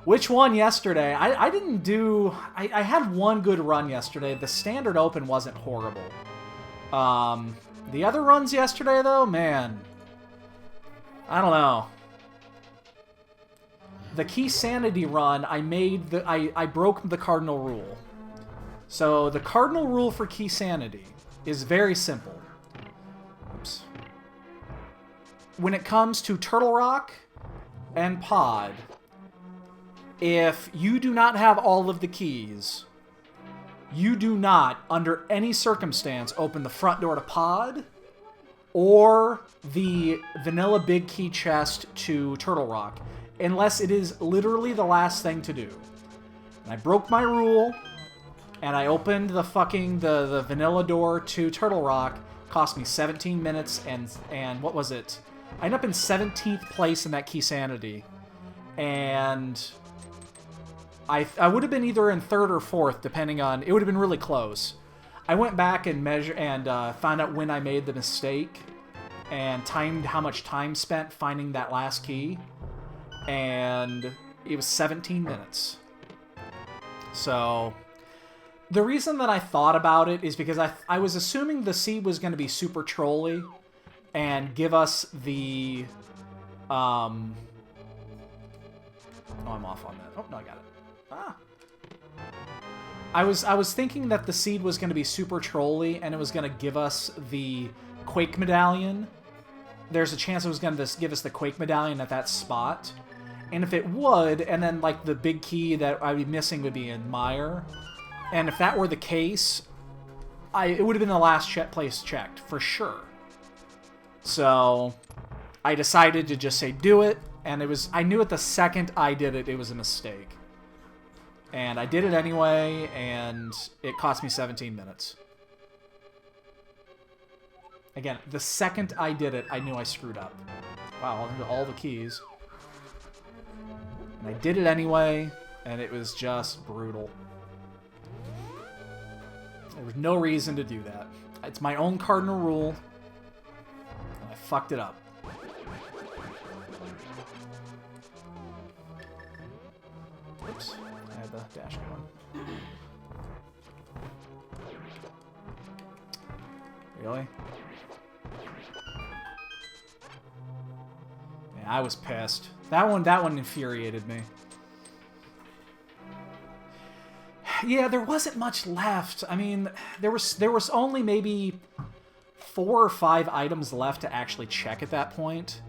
Which one yesterday? I didn't do... I had one good run yesterday. The standard open wasn't horrible. The other runs yesterday, though, man... I don't know. The Key Sanity run, I broke the cardinal rule. So, the cardinal rule for Key Sanity is very simple. Oops. When it comes to Turtle Rock and Pod, if you do not have all of the keys, you do not, under any circumstance, open the front door to Pod or the vanilla big key chest to Turtle Rock, unless it is literally the last thing to do. And I broke my rule, and I opened the the vanilla door to Turtle Rock. Cost me 17 minutes, and what was it? I ended up in 17th place in that Key Sanity. And I would have been either in 3rd or 4th, depending on... It would have been really close. I went back and found out when I made the mistake, and timed how much time spent finding that last key. And it was 17 minutes. So... The reason that I thought about it is because I was assuming the seed was going to be super trolly and give us the... Oh, I'm off on that. Oh, no, I got it. Ah. I was thinking that the seed was going to be super trolly and it was going to give us the Quake Medallion. There's a chance it was going to give us the Quake Medallion at that spot. And if it would, and then like the big key that I'd be missing would be in Mire. And if that were the case, it would have been the last place checked, for sure. So, I decided to just say do it, and I knew it the second I did it, it was a mistake. And I did it anyway, and it cost me 17 minutes. Again, the second I did it, I knew I screwed up. Wow, all the keys. And I did it anyway, and it was just brutal. There was no reason to do that. It's my own cardinal rule. And I fucked it up. Oops. I had the dash going. Really? Yeah, I was pissed. That one infuriated me. Yeah, there wasn't much left. I mean, there was only maybe 4 or 5 items left to actually check at that point.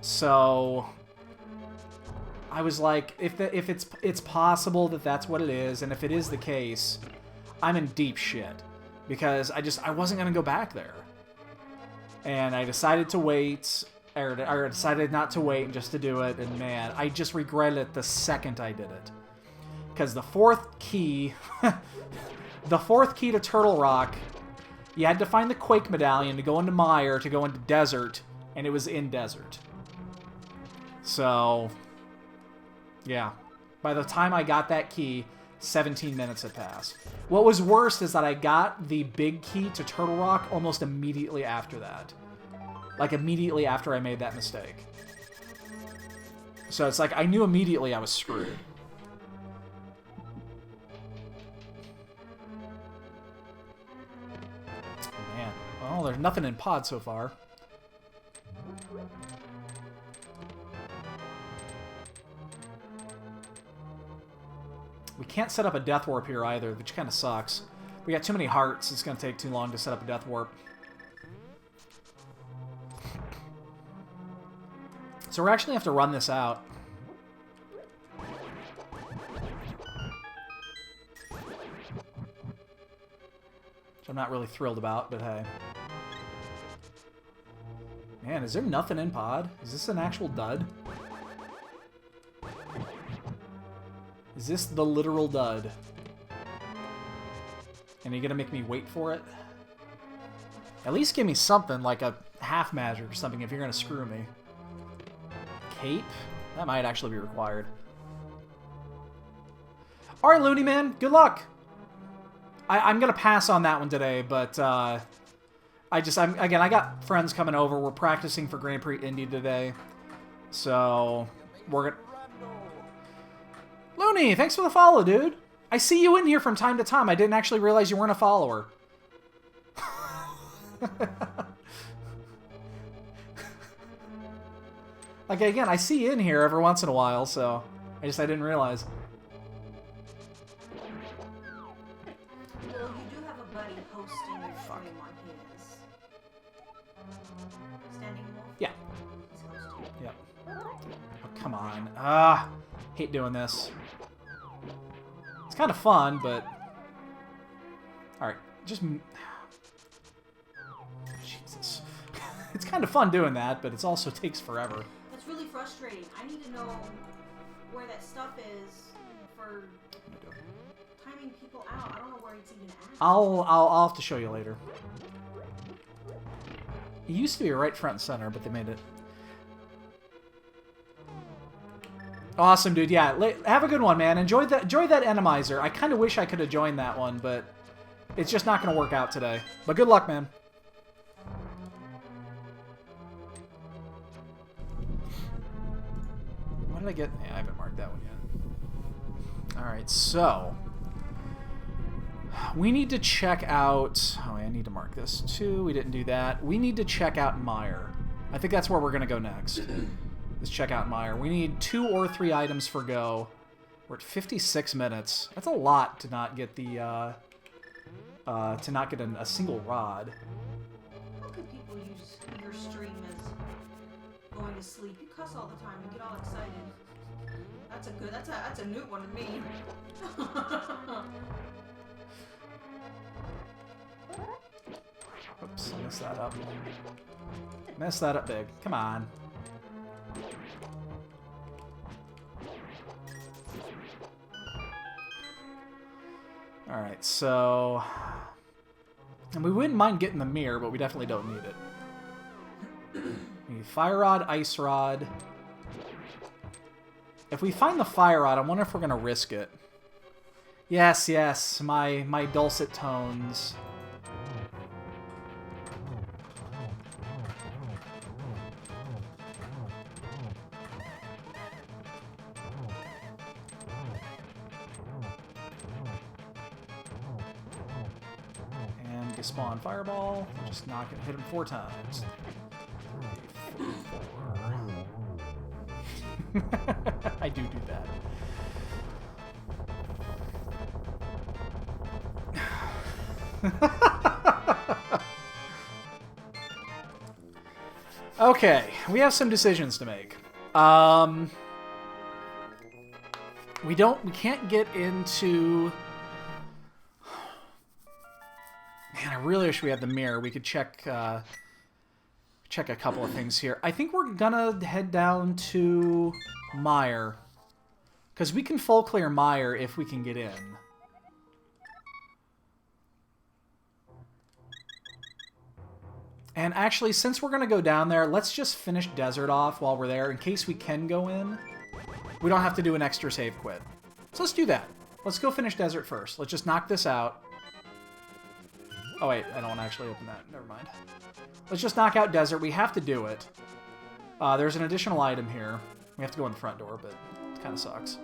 So I was like, if it's possible that that's what it is, and if it is the case, I'm in deep shit because I wasn't gonna go back there, and I decided to wait, or decided not to wait and just to do it. And man, I just regretted it the second I did it. Because the 4th key, the 4th key to Turtle Rock, you had to find the Quake Medallion to go into Mire, to go into Desert, and it was in Desert. So, yeah. By the time I got that key, 17 minutes had passed. What was worse is that I got the big key to Turtle Rock almost immediately after that. Like, immediately after I made that mistake. So it's like, I knew immediately I was screwed. Well, there's nothing in Pod so far. We can't set up a Death Warp here either, which kind of sucks. We got too many hearts. It's going to take too long to set up a Death Warp. So we're actually going to have to run this out. Which I'm not really thrilled about, but hey. Man, is there nothing in Pod? Is this an actual dud? Is this the literal dud? And are you gonna make me wait for it? At least give me something, like a half magic or something if you're going to screw me. Cape? That might actually be required. Alright, Looney Man, good luck! I'm going to pass on that one today, but again, I got friends coming over. We're practicing for Grand Prix Indy today. So, we're going to... Looney, thanks for the follow, dude. I see you in here from time to time. I didn't actually realize you weren't a follower. Like, again, I see you in here every once in a while, so I didn't realize. Well, you do have a buddy hosting your stream on his Standing Wolf? Yeah. He's hosting. Yep. Oh, come on. Ah, hate doing this. It's kind of fun, but... Alright, just... Jesus. It's kind of fun doing that, but it also takes forever. That's really frustrating. I need to know where that stuff is for timing people out. I don't know where it's even at. I'll have to show you later. It used to be right front and center, but they made it. Awesome, dude. Yeah, have a good one, man. Enjoy that Enemizer. I kind of wish I could have joined that one, but it's just not going to work out today. But good luck, man. What did I get? Yeah, I haven't marked that one yet. Alright, so... we need to check out... oh, I need to mark this too. We didn't do that. We need to check out Meyer. I think that's where we're going to go next. Let's check out Meyer. We need 2 or 3 items for go. We're at 56 minutes. That's a lot to not get the... a single rod. How could people use your stream as going to sleep? You cuss all the time and get all excited. That's a new one to me. Oops, I messed that up. Messed that up big. Come on. Alright, so... and we wouldn't mind getting the mirror, but we definitely don't need it. We need Fire Rod, Ice Rod. If we find the Fire Rod, I wonder if we're going to risk it. Yes, yes, my dulcet tones. And spawn Fireball. Just knock it, hit him 4 times. 3, 4. I do that. Okay, we have some decisions to make. We can't get into... man, I really wish we had the mirror. We could check a couple of things here. I think we're gonna head down to Meyer. Because we can full clear Meyer if we can get in. And actually, since we're going to go down there, let's just finish Desert off while we're there, in case we can go in. We don't have to do an extra save quit. So let's do that. Let's go finish Desert first. Let's just knock this out. Oh wait, I don't want to actually open that. Never mind. Let's just knock out Desert. We have to do it. There's an additional item here. We have to go in the front door, but it kind of sucks.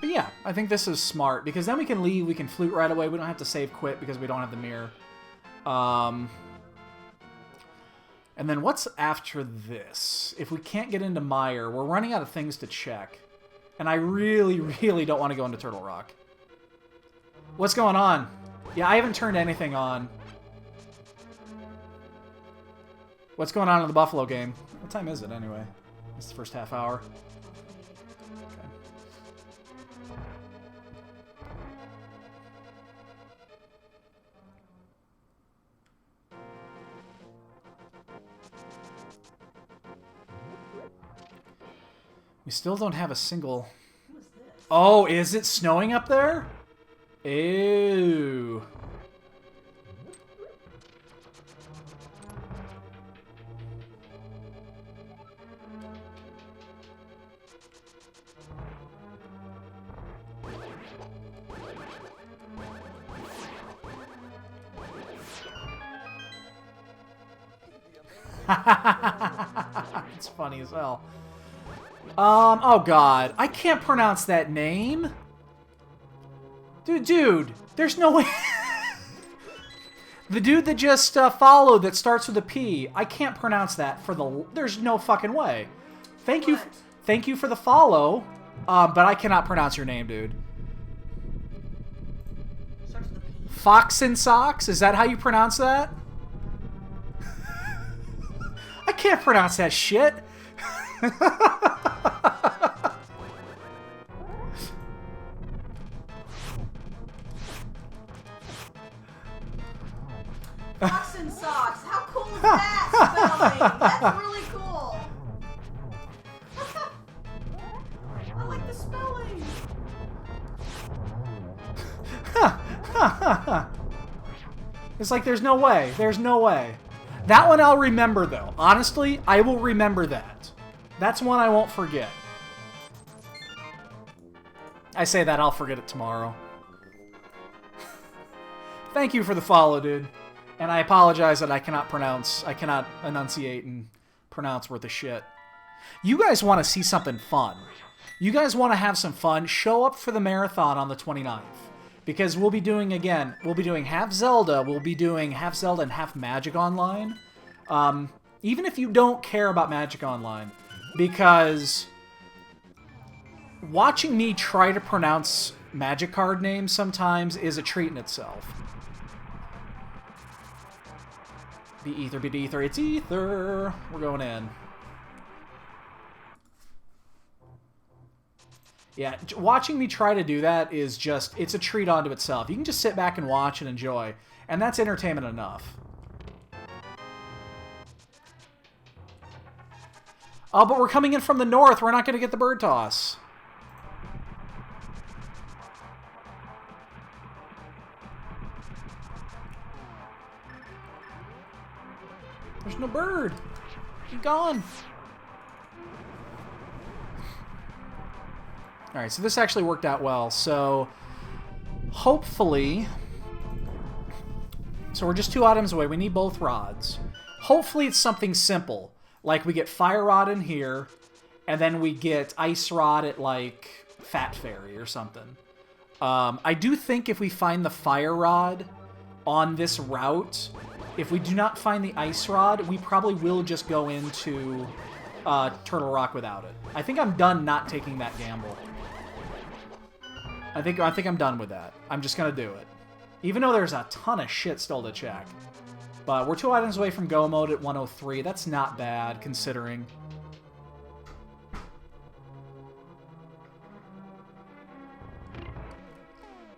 But yeah, I think this is smart, because then we can leave, we can flute right away, we don't have to save quit because we don't have the mirror. And then what's after this? If we can't get into Meyer, we're running out of things to check. And I really, really don't want to go into Turtle Rock. What's going on? Yeah, I haven't turned anything on. What's going on in the Buffalo game? What time is it anyway? It's the first half hour. Okay. We still don't have a single... Who is this? Oh, is it snowing up there? Ew. It's funny as hell. Oh god. I can't pronounce that name. Dude, there's no way. The dude that just followed that starts with a P. I can't pronounce that for the... There's no fucking way. Thank you for the follow, but I cannot pronounce your name, dude. Starts with a P. Fox and Socks? Is that how you pronounce that? I can't pronounce that shit. Fox and Socks. How cool is that spelling? That's really cool. I like the spelling. It's like there's no way. There's no way. That one I'll remember, though. Honestly, I will remember that. That's one I won't forget. I say that, I'll forget it tomorrow. Thank you for the follow, dude. And I apologize that I cannot enunciate and pronounce worth of shit. You guys want to see something fun. You guys want to have some fun, show up for the marathon on the 29th. Because we'll be doing half Zelda, we'll be doing half Zelda and half Magic Online. Even if you don't care about Magic Online. Because watching me try to pronounce Magic card names sometimes is a treat in itself. Be ether, be ether, it's ether. We're going in. Yeah, watching me try to do that is just, it's a treat unto itself. You can just sit back and watch and enjoy, and that's entertainment enough. Oh, but we're coming in from the north. We're not going to get the bird toss. There's no bird. He's gone. Alright, so this actually worked out well. So, hopefully... So we're just 2 items away. We need both rods. Hopefully it's something simple. Like we get Fire Rod in here, and then we get Ice Rod at, like, Fat Fairy or something. I do think if we find the Fire Rod on this route... If we do not find the Ice Rod, we probably will just go into Turtle Rock without it. I think I'm done not taking that gamble. I think I'm done with that. I'm just gonna do it. Even though there's a ton of shit still to check. But we're 2 items away from Go Mode at 103. That's not bad, considering.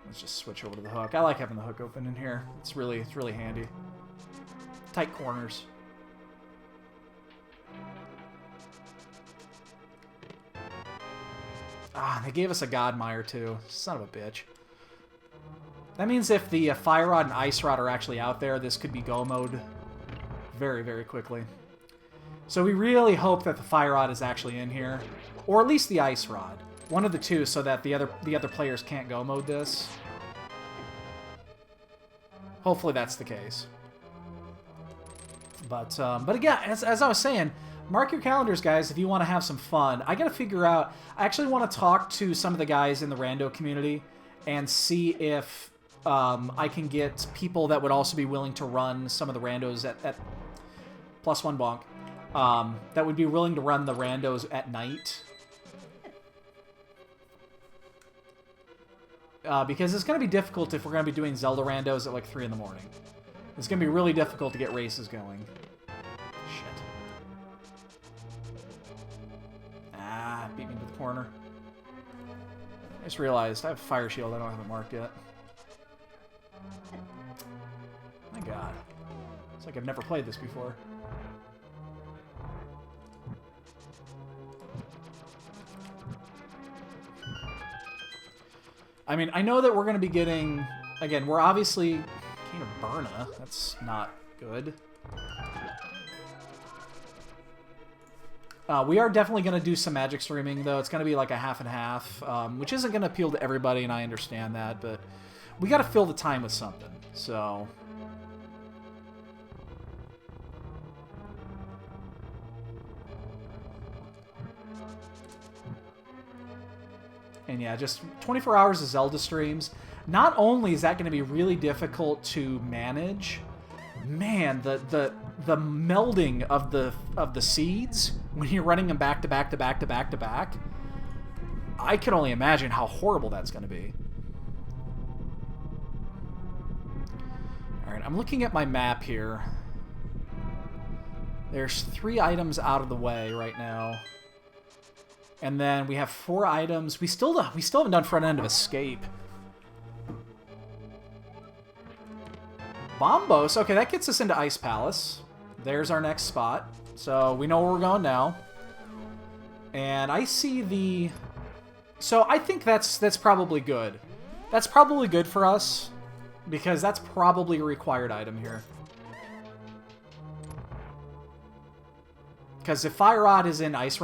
Let's just switch over to the hook. I like having the hook open in here. It's really handy. Tight corners. Ah, they gave us a Godmire too. Son of a bitch. That means if the Fire Rod and Ice Rod are actually out there, this could be Go Mode very quickly. So we really hope that the Fire Rod is actually in here. Or at least the Ice Rod. One of the two, so that the other players can't Go Mode this. Hopefully that's the case. But again, as I was saying, mark your calendars, guys, if you want to have some fun. I gotta figure out... I actually want to talk to some of the guys in the Rando community and see if I can get people that would also be willing to run some of the Randos at +1 bonk. That would be willing to run the Randos at night. Because it's going to be difficult if we're going to be doing Zelda Randos at like 3 in the morning. It's going to be really difficult to get races going. Shit. Ah, beat me to the corner. I just realized I have a Fire Shield I don't have it marked yet. My god. It's like I've never played this before. I mean, I know that we're going to be getting... Again, we're obviously... Cane of Burna. That's not good. We are definitely going to do some magic streaming, though. It's going to be like a half and half, which isn't going to appeal to everybody, and I understand that, but we got to fill the time with something, so... And yeah, just 24 hours of Zelda streams. Not only is that going to be really difficult to manage, man, the melding of the seeds when you're running them back to back to back to back to back, I can only imagine how horrible that's going to be. All right, I'm looking at my map here. There's 3 items out of the way right now. And then we have 4 items. We still haven't done front end of Escape. Bombos. Okay, that gets us into Ice Palace. There's our next spot. So we know where we're going now. And I see the... So I think that's probably good. That's probably good for us. Because that's probably a required item here. Because if Fire Rod is in Ice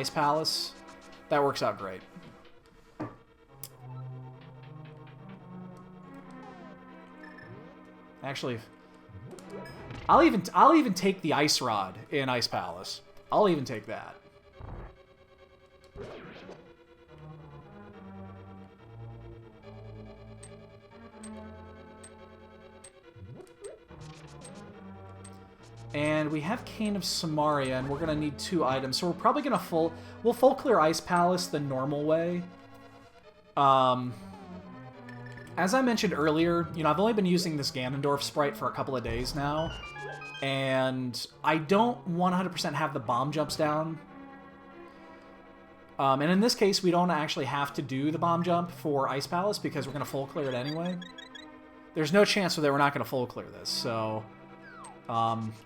Palace, that works out great. Actually, I'll even take the Ice Rod in Ice Palace. I'll even take that. And we have Cane of Samaria, and we're going to need 2 items. So we're probably going to we'll full clear Ice Palace the normal way. As I mentioned earlier, you know, I've only been using this Ganondorf sprite for a couple of days now. And I don't 100% have the bomb jumps down. And in this case, we don't actually have to do the bomb jump for Ice Palace because we're going to full clear it anyway. There's no chance that we're not going to full clear this, so...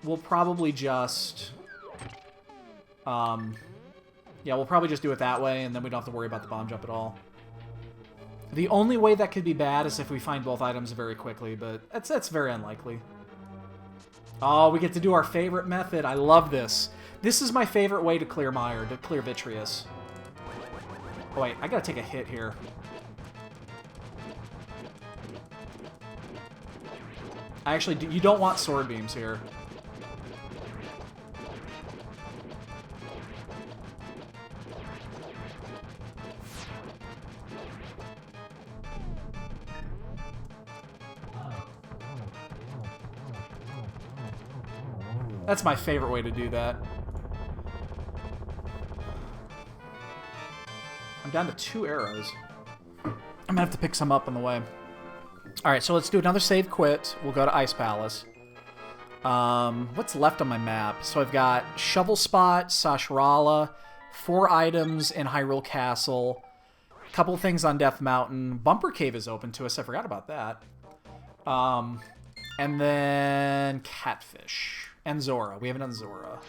we'll probably just... yeah, we'll probably just do it that way, and then we don't have to worry about the bomb jump at all. The only way that could be bad is if we find both items very quickly, but that's very unlikely. Oh, we get to do our favorite method. I love this. This is my favorite way to clear Mire, to clear Vitreous. Oh, wait, I gotta take a hit here. Actually, you don't want sword beams here. That's my favorite way to do that. I'm down to 2 arrows. I'm gonna have to pick some up on the way. Alright, so let's do another save quit. We'll go to Ice Palace. What's left on my map? So I've got Shovel Spot, Sashrala, 4 items in Hyrule Castle, a couple things on Death Mountain. Bumper Cave is open to us. I forgot about that. And then Catfish. And Zora. We haven't done Zora.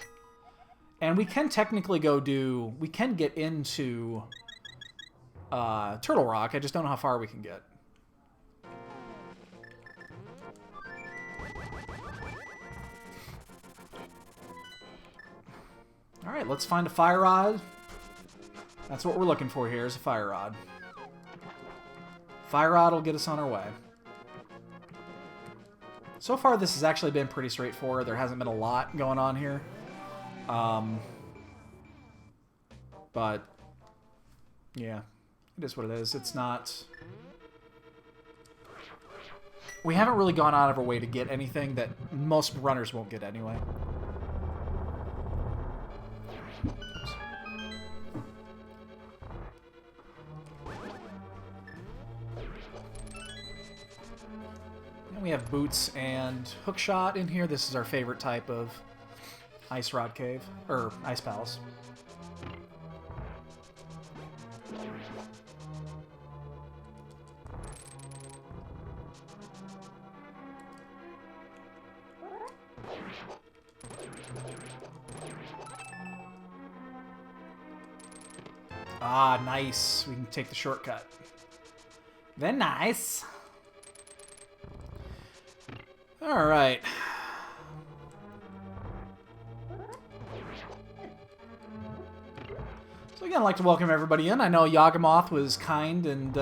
And we can technically go do... We can get into Turtle Rock. I just don't know how far we can get. Alright, let's find a Fire Rod. That's what we're looking for here, is a Fire Rod. Fire Rod will get us on our way. So far, this has actually been pretty straightforward. There hasn't been a lot going on here. But, yeah, it is what it is. It's not... We haven't really gone out of our way to get anything that most runners won't get anyway. And we have Boots and Hookshot in here. This is our favorite type of Ice Rod Cave, or Ice Palace. Ah, nice. We can take the shortcut. Very nice. All right. So again, I'd like to welcome everybody in. I know Yagamoth was kind and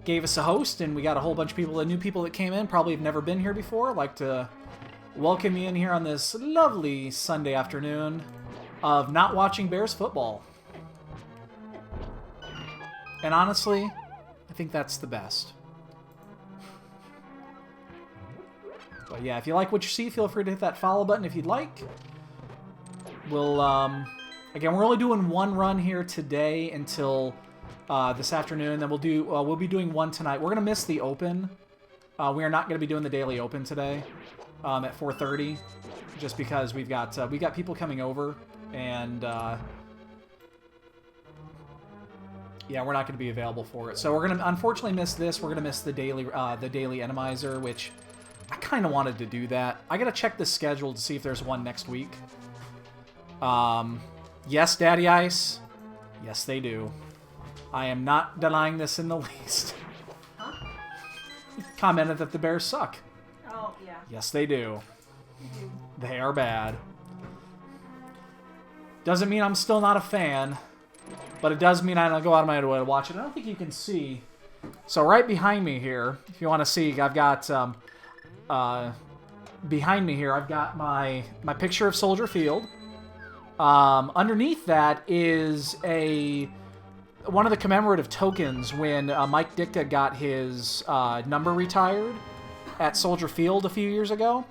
gave us a host, and we got a whole bunch of people, new people that came in, probably have never been here before. I'd like to welcome you in here on this lovely Sunday afternoon of not watching Bears football. And honestly, I think that's the best. But yeah, if you like what you see, feel free to hit that follow button if you'd like. We'll, again, we're only doing one run here today until this afternoon. Then we'll be doing one tonight. We're gonna miss the open. We are not gonna be doing the daily open today at 4:30, just because we got people coming over, and yeah, we're not gonna be available for it. So we're gonna unfortunately miss this. We're gonna miss the daily Enemizer, which I kind of wanted to do that. I gotta check the schedule to see if there's one next week. Yes, Daddy Ice. Yes, they do. I am not denying this in the least. Huh? Commented that the Bears suck. Oh, yeah. Yes, they do. They are bad. Doesn't mean I'm still not a fan, but it does mean I don't go out of my way to watch it. I don't think you can see. So right behind me here, if you want to see, I've got behind me here, I've got my picture of Soldier Field. Underneath that is one of the commemorative tokens when Mike Ditka got his number retired at Soldier Field a few years ago.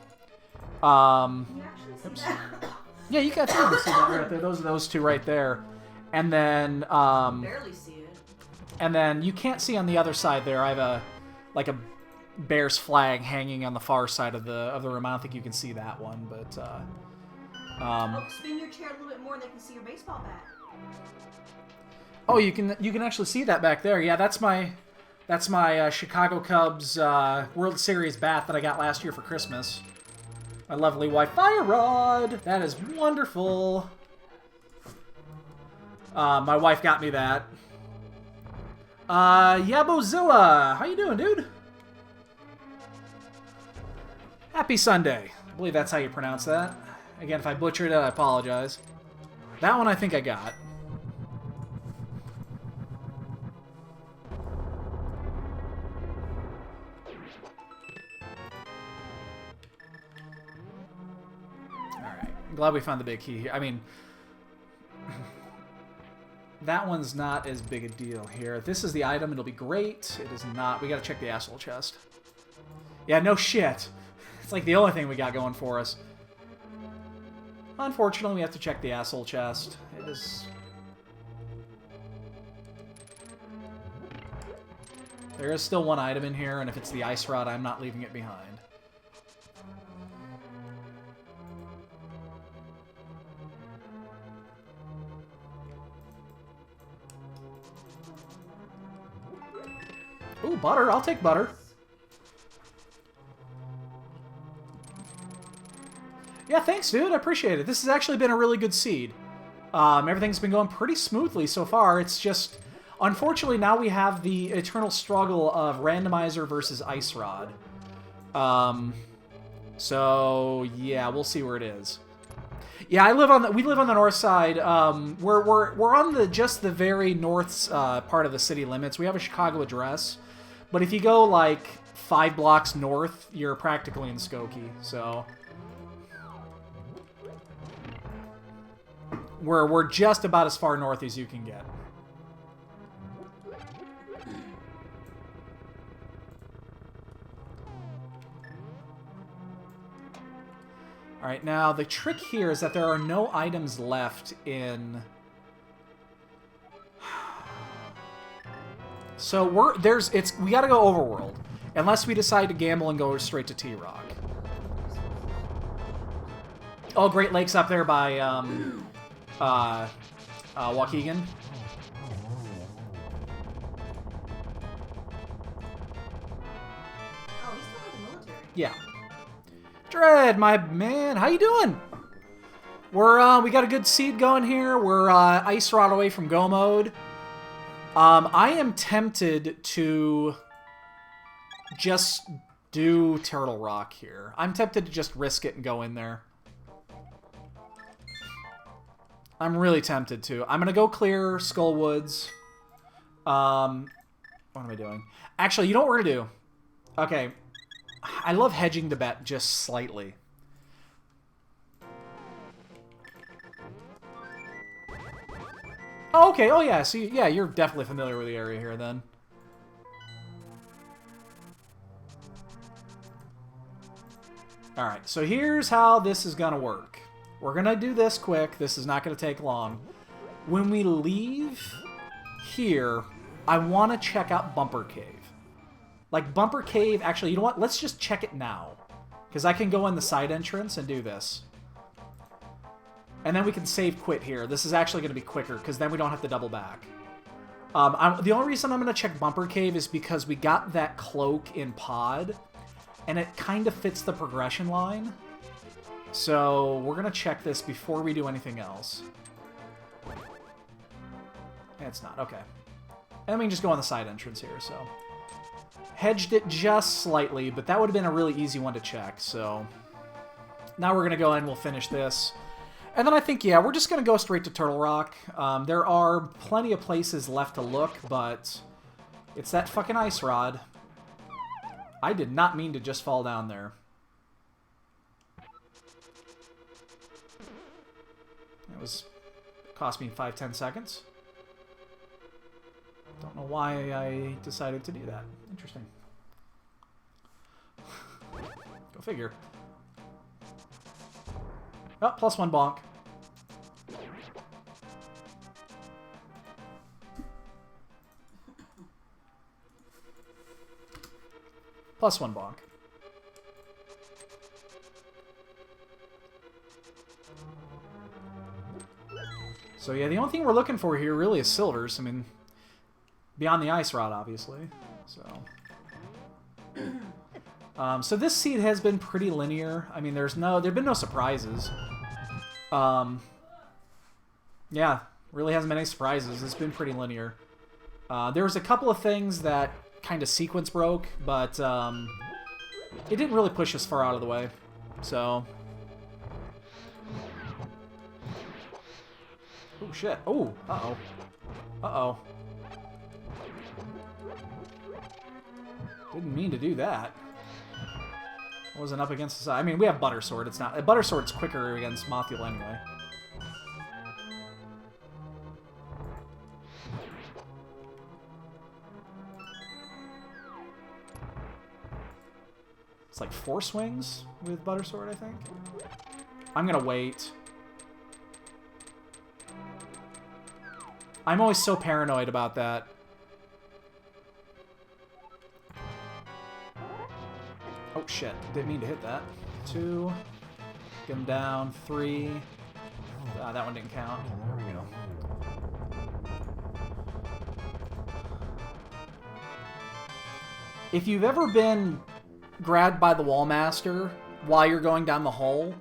You actually see that? Yeah, you can see that right there. Those two right there, and then Barely see it. and then you can't see on the other side there. I have a Bears flag hanging on the far side of the room. I don't think you can see that one, but Spin your chair a little bit more and they can see your baseball bat. oh, you can actually see that back there. Yeah, that's my Chicago Cubs World Series bat that I got last year for Christmas. My lovely wife, Fire Rod. That is wonderful. My wife got me that. Yabozilla, how you doing, dude? Happy Sunday. I believe that's how you pronounce that. Again, if I butchered it, I apologize. That one I think I got. Alright. I'm glad we found the big key here. I mean, that one's not as big a deal here. If this is the item, it'll be great. It is not. We gotta check the asshole chest. Yeah, no shit. It's like the only thing we got going for us. Unfortunately, we have to check the asshole chest. It is... There is still one item in here, and if it's the ice rod, I'm not leaving it behind. Ooh, butter. I'll take butter. Yeah, thanks, dude. I appreciate it. This has actually been a really good seed. Everything's been going pretty smoothly so far. It's just, unfortunately, now we have the eternal struggle of randomizer versus ice rod. So yeah, we'll see where it is. Yeah, we live on the north side. We're on just the very north part of the city limits. We have a Chicago address, but if you go like 5 blocks north, you're practically in Skokie. So we're just about as far north as you can get. Alright, now the trick here is that there are no items left in... So we gotta go overworld. Unless we decide to gamble and go straight to T-Rock. Oh, Great Lakes up there by, Waukegan. Oh, he's still in the military. Yeah. Dread, my man, how you doing? We got a good seed going here. We're ice rod away from go mode. I am tempted to just do Turtle Rock here. I'm tempted to just risk it and go in there. I'm really tempted to. I'm going to go clear Skull Woods. What am I doing? Actually, you know what we're going to do? Okay. I love hedging the bet just slightly. Oh, okay. Oh, yeah. See, yeah, you're definitely familiar with the area here, then. Alright, so here's how this is going to work. We're going to do this quick. This is not going to take long. When we leave here, I want to check out Bumper Cave. Like, Bumper Cave... Actually, you know what? Let's just check it now. Because I can go in the side entrance and do this. And then we can save quit here. This is actually going to be quicker, because then we don't have to double back. The only reason I'm going to check Bumper Cave is because we got that cloak in Pod, and it kind of fits the progression line. So we're going to check this before we do anything else. It's not. Okay. And we can just go on the side entrance here, so... Hedged it just slightly, but that would have been a really easy one to check, so... Now we're going to go in, we'll finish this. And then I think, yeah, we're just going to go straight to Turtle Rock. There are plenty of places left to look, but... It's that fucking ice rod. I did not mean to just fall down there. It cost me 5-10 seconds. Don't know why I decided to do that. Interesting. Go figure. Oh, +1 bonk. +1 bonk. So yeah, the only thing we're looking for here really is silvers. I mean, beyond the ice rod, obviously. So, so this seed has been pretty linear. I mean, there've been no surprises. Yeah, really hasn't been any surprises. It's been pretty linear. There was a couple of things that kind of sequence broke, but it didn't really push us far out of the way. So. Oh, shit. Oh, uh-oh. Uh-oh. Didn't mean to do that. Wasn't up against the side. I mean, we have Butter Sword. It's not... Butter Sword's quicker against Mothul anyway. It's like 4 swings with Butter Sword, I think. I'm gonna wait. I'm always so paranoid about that. Oh, shit. Didn't mean to hit that. 2. Get him down. 3. Ah, that one didn't count. There we go. If you've ever been grabbed by the Wallmaster while you're going down the hole,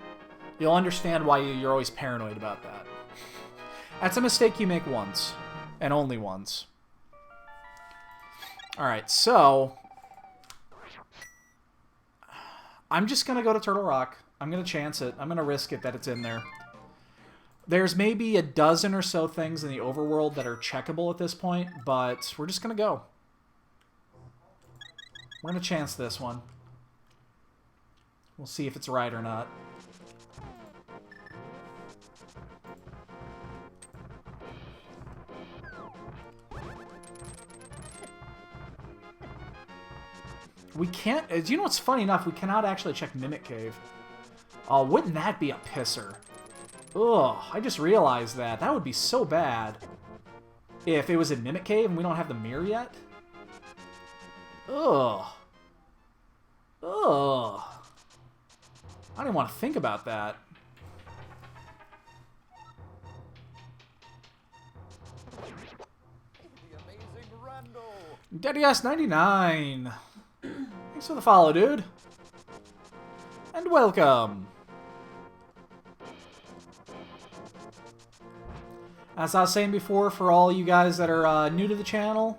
you'll understand why you're always paranoid about that. That's a mistake you make once. And only once. Alright, so... I'm just going to go to Turtle Rock. I'm going to chance it. I'm going to risk it that it's in there. There's maybe a dozen or so things in the overworld that are checkable at this point, but we're just going to go. We're going to chance this one. We'll see if it's right or not. We can't... Do you know what's funny enough? We cannot actually check Mimic Cave. Oh, wouldn't that be a pisser? Ugh, I just realized that. That would be so bad. If it was in Mimic Cave and we don't have the mirror yet. Ugh. Ugh. I don't even want to think about that. The amazing Rando. DaddyS99. Thanks for the follow, dude. And welcome. As I was saying before, for all you guys that are new to the channel,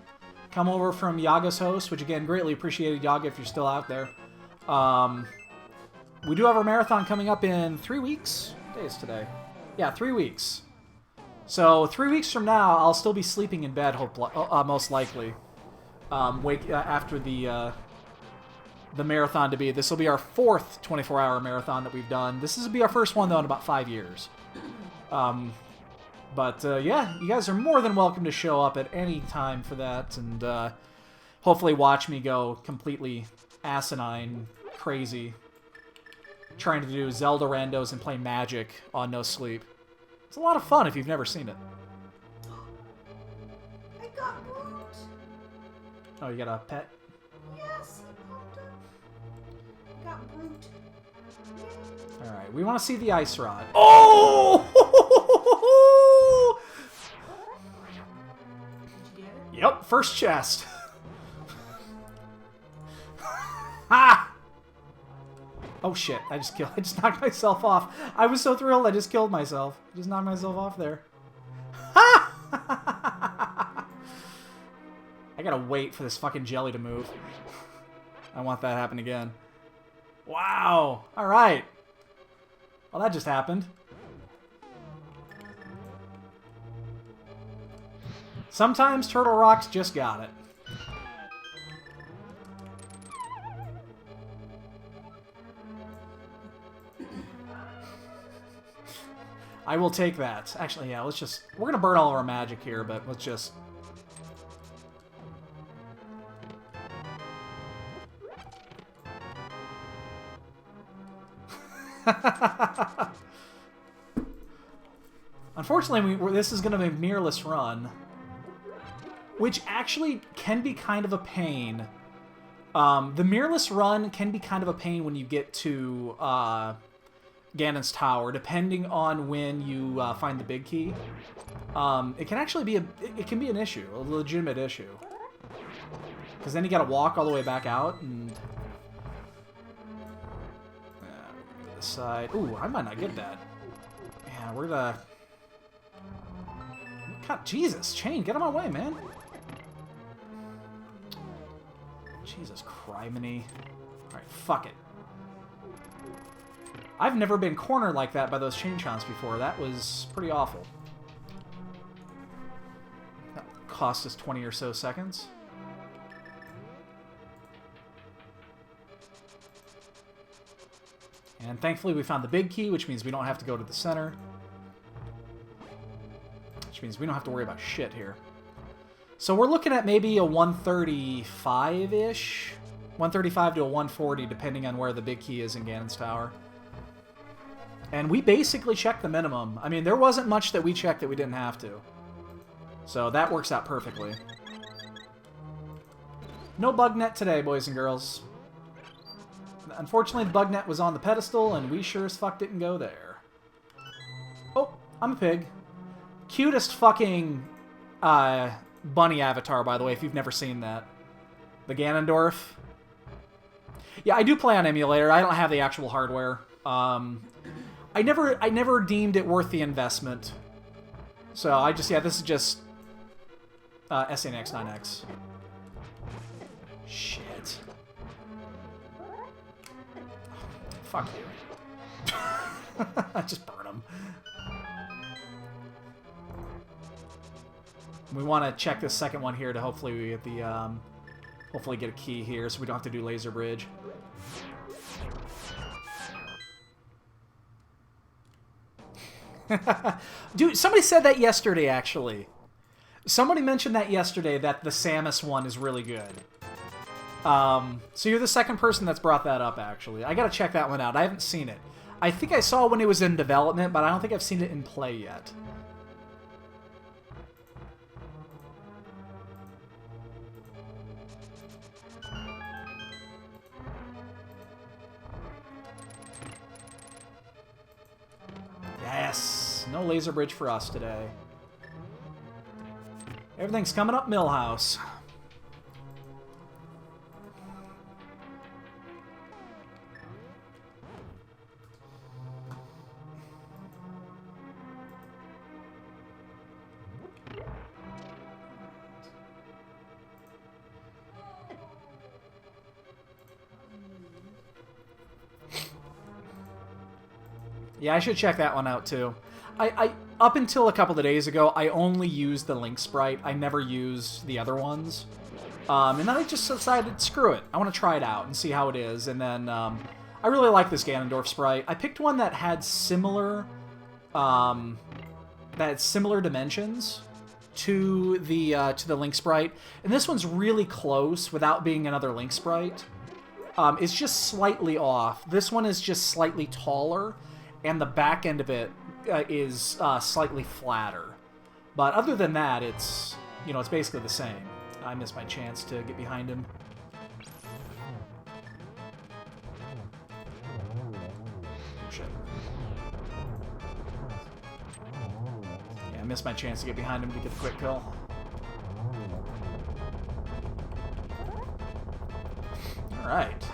come over from Yaga's host, which again, greatly appreciated, Yaga, if you're still out there. We do have our marathon coming up in 3 weeks. What day is today? Yeah, 3 weeks. So 3 weeks from now, I'll still be sleeping in bed, most likely. Wake after the marathon to be. This will be our 4th 24-hour marathon that we've done. This will be our first one, though, in about 5 years. But yeah, you guys are more than welcome to show up at any time for that, and hopefully watch me go completely asinine, crazy, trying to do Zelda randos and play Magic on no sleep. It's a lot of fun if you've never seen it. I got Brute. Oh, you got a pet? Yes, he popped up. I got Brute. Yay. Alright, we want to see the ice rod. Oh! Did you get it? Yep, first chest. Ha! Oh shit, I just knocked myself off. I was so thrilled I just killed myself. I just knocked myself off there. Ha! I gotta wait for this fucking jelly to move. I want that to happen again. Wow! Alright. Well, that just happened. Sometimes Turtle Rock's just got it. I will take that. Actually, yeah, let's just... We're gonna burn all of our magic here, but let's just... Unfortunately, this is going to be a mirrorless run, which actually can be kind of a pain. The mirrorless run can be kind of a pain when you get to Ganon's Tower, depending on when you find the big key. It can actually be it can be an issue, a legitimate issue, because then you got to walk all the way back out and. This side. Ooh, I might not get that. Yeah, we're the. God, Jesus, Chain, get out of my way, man. Jesus, criminy. Alright, fuck it. I've never been cornered like that by those chain chomps before. That was pretty awful. That cost us 20 or so seconds. And thankfully we found the big key, which means we don't have to go to the center. Which means we don't have to worry about shit here. So we're looking at maybe a 135-ish? 135 to a 140, depending on where the big key is in Ganon's Tower. And we basically checked the minimum. I mean, there wasn't much that we checked that we didn't have to. So that works out perfectly. No bug net today, boys and girls. Unfortunately, the bug net was on the pedestal, and we sure as fuck didn't go there. Oh, I'm a pig. Cutest fucking bunny avatar, by the way, if you've never seen that. The Ganondorf. Yeah, I do play on emulator. I don't have the actual hardware. I never deemed it worth the investment. So I just, yeah, this is just SNX 9X. Shit. Fuck you. Just burn them. We want to check this second one here to hopefully we get the hopefully get a key here so we don't have to do laser bridge. Dude, somebody said that yesterday, actually. Somebody mentioned that yesterday, that the Samus one is really good. So you're the second person that's brought that up, actually. I gotta check that one out. I haven't seen it. I think I saw when it was in development, but I don't think I've seen it in play yet. Yes! No laser bridge for us today. Everything's coming up Millhouse. Yeah, I should check that one out too. I up until a couple of days ago, I only used the Link sprite. I never used the other ones. And then I just decided, screw it. I want to try it out and see how it is. And then I really like this Ganondorf sprite. I picked one that had similar dimensions to the Link sprite, and this one's really close without being another Link sprite. It's just slightly off. This one is just slightly taller, and the back end of it is slightly flatter. But other than that, it's basically the same. I missed my chance to get behind him. Shit. Yeah, I missed my chance to get behind him to get the quick kill. Alright.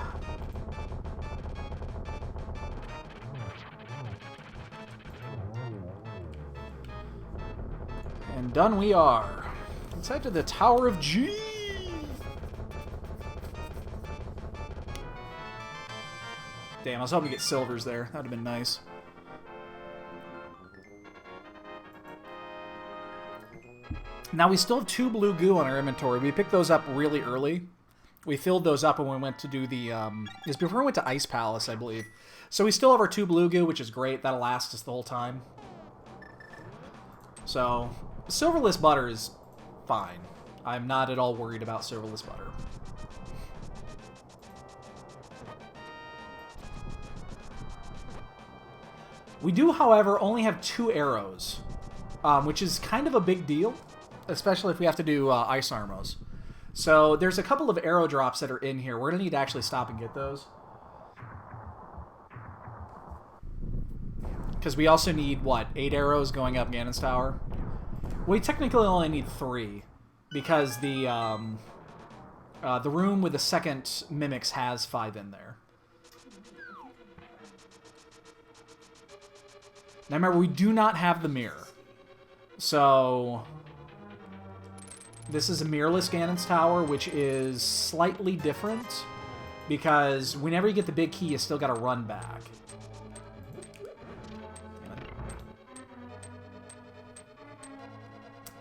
And done we are. Let's head to the Tower of G. Damn, I was hoping to get silvers there. That would have been nice. Now, we still have 2 blue goo on our inventory. We picked those up really early. We filled those up when we went to do the... it was before we went to Ice Palace, I believe. So we still have our 2 blue goo, which is great. That'll last us the whole time. So, silverless butter is fine. I'm not at all worried about silverless butter. We do, however, only have 2 arrows, which is kind of a big deal, especially if we have to do ice armors. So there's a couple of arrow drops that are in here. We're going to need to actually stop and get those. Because we also need, what, 8 arrows going up Ganon's Tower? We technically only need 3, because the room with the second mimics has 5 in there. Now remember, we do not have the mirror. So this is a mirrorless Ganon's Tower, which is slightly different, because whenever you get the big key, you still got to run back.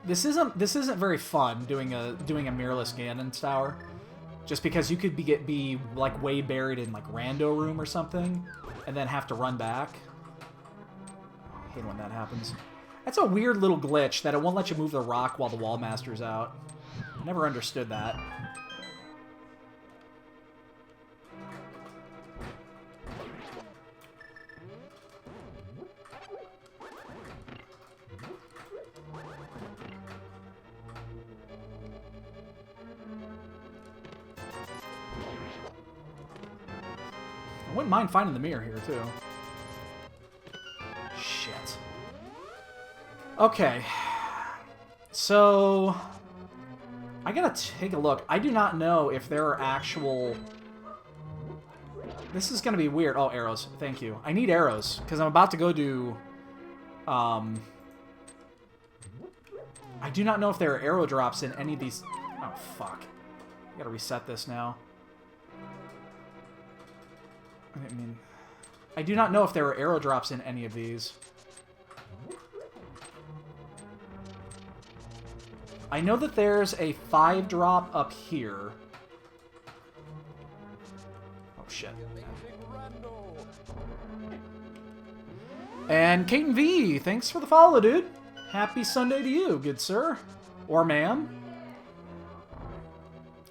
This isn't very fun doing a mirrorless Ganon's Tower, just because you could be like way buried in like Rando room or something, and then have to run back. I hate when that happens. That's a weird little glitch that it won't let you move the rock while the wall master's out. I never understood that. I wouldn't mind finding the mirror here, too. Shit. Okay. So I gotta take a look. I do not know if there are actual... This is gonna be weird. Oh, arrows. Thank you. I need arrows, because I'm about to go do... I do not know if there are arrow drops in any of these... Oh, fuck. I gotta reset this now. I mean... I do not know if there are arrow drops in any of these. I know that there's a 5-drop up here. Oh, shit. And Caden V, thanks for the follow, dude. Happy Sunday to you, good sir. Or ma'am.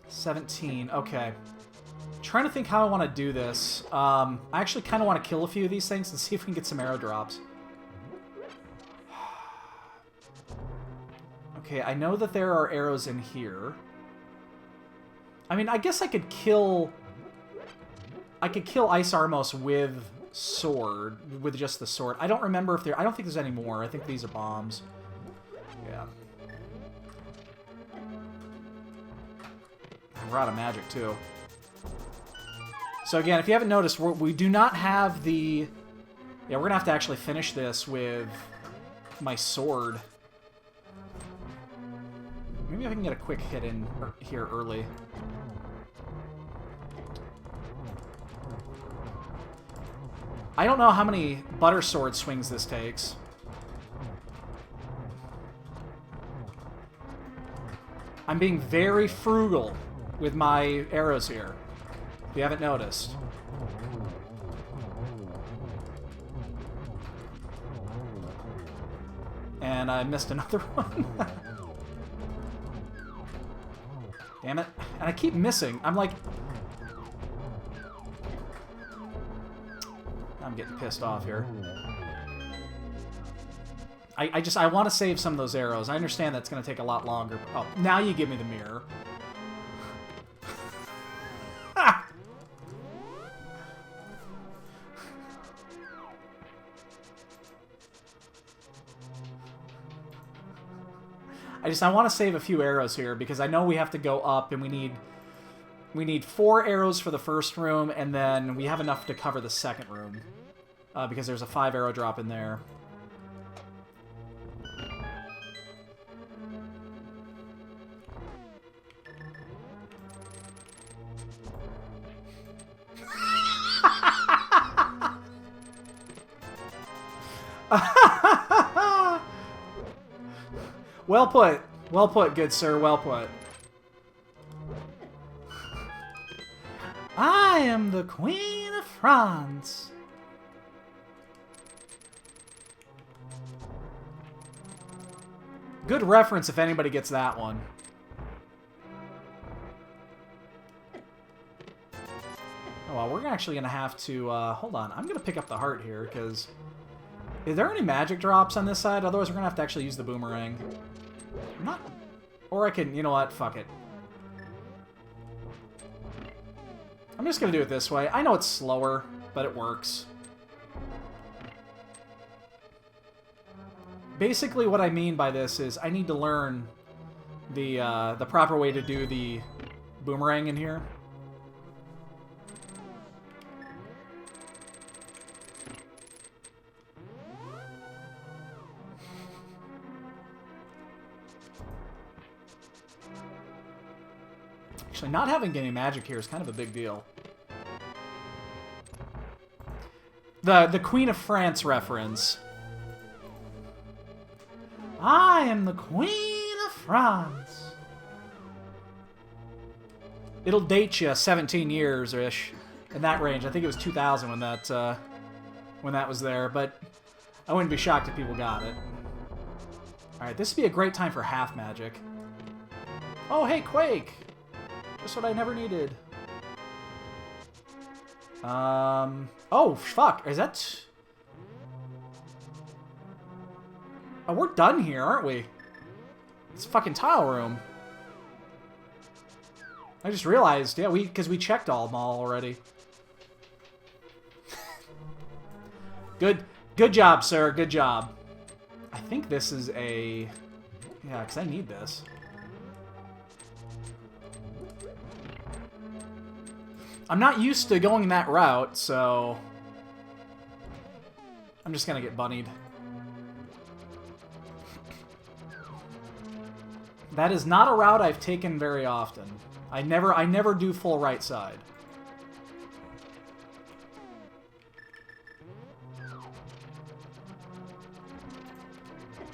17, okay. Trying to think how I want to do this. I actually kind of want to kill a few of these things and see if we can get some arrow drops. Okay, I know that there are arrows in here. I mean, I guess I could kill... I could kill Ice Armos with sword, with just the sword. I don't remember if there... I don't think there's any more. I think these are bombs. Yeah. We're out of magic, too. So again, if you haven't noticed, we do not have the... Yeah, we're going to have to actually finish this with my sword. Maybe I can get a quick hit in here early. I don't know how many butter sword swings this takes. I'm being very frugal with my arrows here, if you haven't noticed. And I missed another one. Damn it. And I keep missing. I'm like... I'm getting pissed off here. I want to save some of those arrows. I understand that's going to take a lot longer. Oh, now you give me the mirror. I want to save a few arrows here because I know we have to go up and we need 4 arrows for the first room, and then we have enough to cover the second room because there's a 5 arrow drop in there. Well put. Well put, good sir. Well put. I am the Queen of France. Good reference if anybody gets that one. Oh, well, we're actually going to have to... hold on. I'm going to pick up the heart here, because... Is there any magic drops on this side? Otherwise, we're going to have to actually use the boomerang. Not... Or I can... You know what? Fuck it. I'm just going to do it this way. I know it's slower, but it works. Basically, what I mean by this is I need to learn the proper way to do the boomerang in here. Actually, not having any magic here is kind of a big deal. The Queen of France reference. I am the Queen of France. It'll date you 17 years-ish, in that range. I think it was 2000 when that was there, but I wouldn't be shocked if people got it. Alright, this would be a great time for half magic. Oh, hey, Quake! Just what I never needed. Oh, fuck. Is that... Oh, we're done here, aren't we? It's fucking tile room. I just realized, yeah, because we checked all of them all already. Good job, sir. Good job. I think this is a... Yeah, because I need this. I'm not used to going that route, so... I'm just gonna get bunnied. That is not a route I've taken very often. I never do full right side.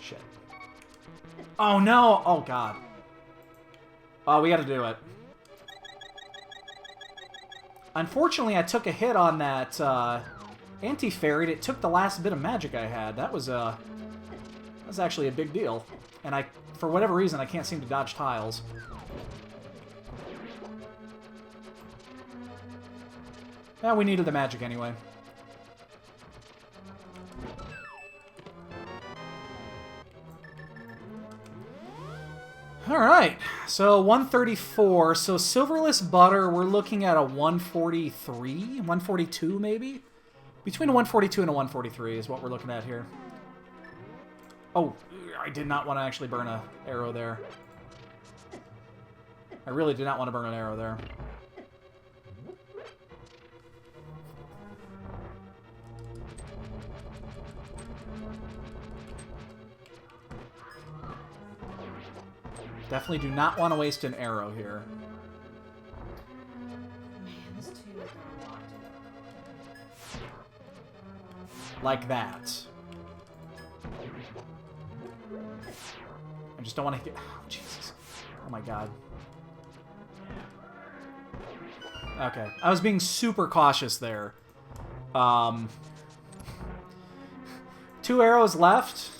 Shit. Oh no! Oh god. Oh, we gotta do it. Unfortunately, I took a hit on that anti-fairy. It took the last bit of magic I had. That was actually a big deal. And for whatever reason, I can't seem to dodge tiles. Yeah, we needed the magic anyway. Alright, so 134. So silverless butter, we're looking at a 143? 142, maybe? Between a 142 and a 143 is what we're looking at here. Oh, I did not want to actually burn an arrow there. I really did not want to burn an arrow there. Definitely do not want to waste an arrow here. Man, this tube is gonna Like that. I just don't want to get... Oh, Jesus. Oh, my God. Okay. I was being super cautious there. 2 arrows left.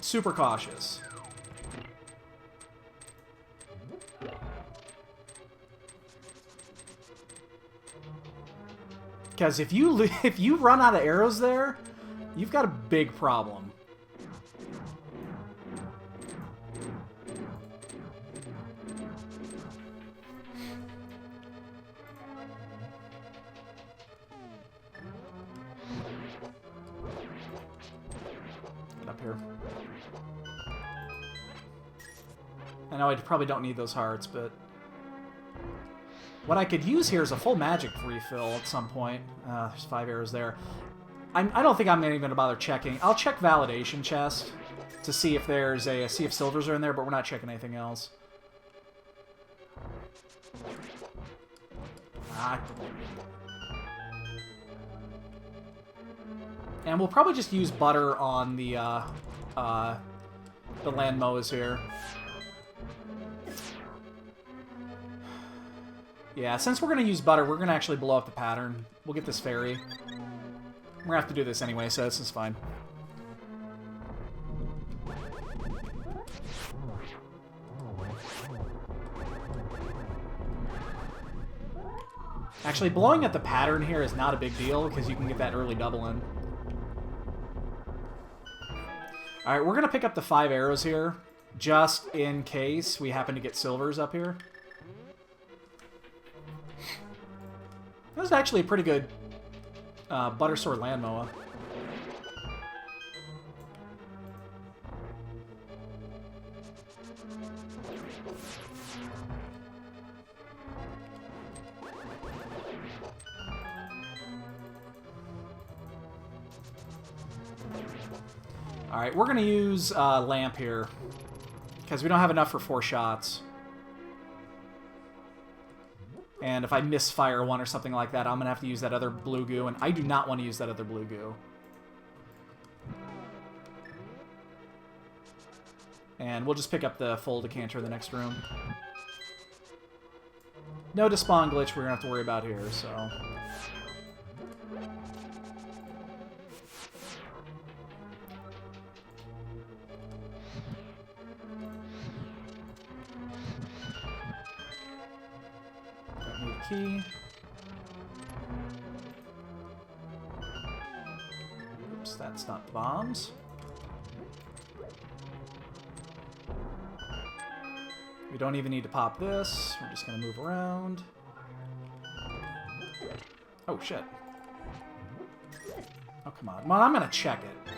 Super cautious. Because if you run out of arrows there, you've got a big problem. Get up here. I know I probably don't need those hearts, but... What I could use here is a full magic refill at some point. There's 5 arrows there. I don't think I'm even going to bother checking. I'll check validation chest to see if there's a see if silvers are in there, but we're not checking anything else. And we'll probably just use butter on the land moas here. Yeah, since we're going to use butter, we're going to actually blow up the pattern. We'll get this fairy. We're going to have to do this anyway, so this is fine. Actually, blowing up the pattern here is not a big deal, because you can get that early double in. Alright, we're going to pick up the 5 arrows here, just in case we happen to get silvers up here. That was actually a pretty good butter sword land moa. Alright, we're going to use lamp here, because we don't have enough for 4 shots. And if I misfire one or something like that, I'm going to have to use that other blue goo, and I do not want to use that other blue goo. And we'll just pick up the full decanter in the next room. No despawn glitch we're going to have to worry about here, so... Key. Oops, that's not the bombs. We don't even need to pop this. We're just going to move around. Oh, shit. Oh, come on. Well, I'm going to check it.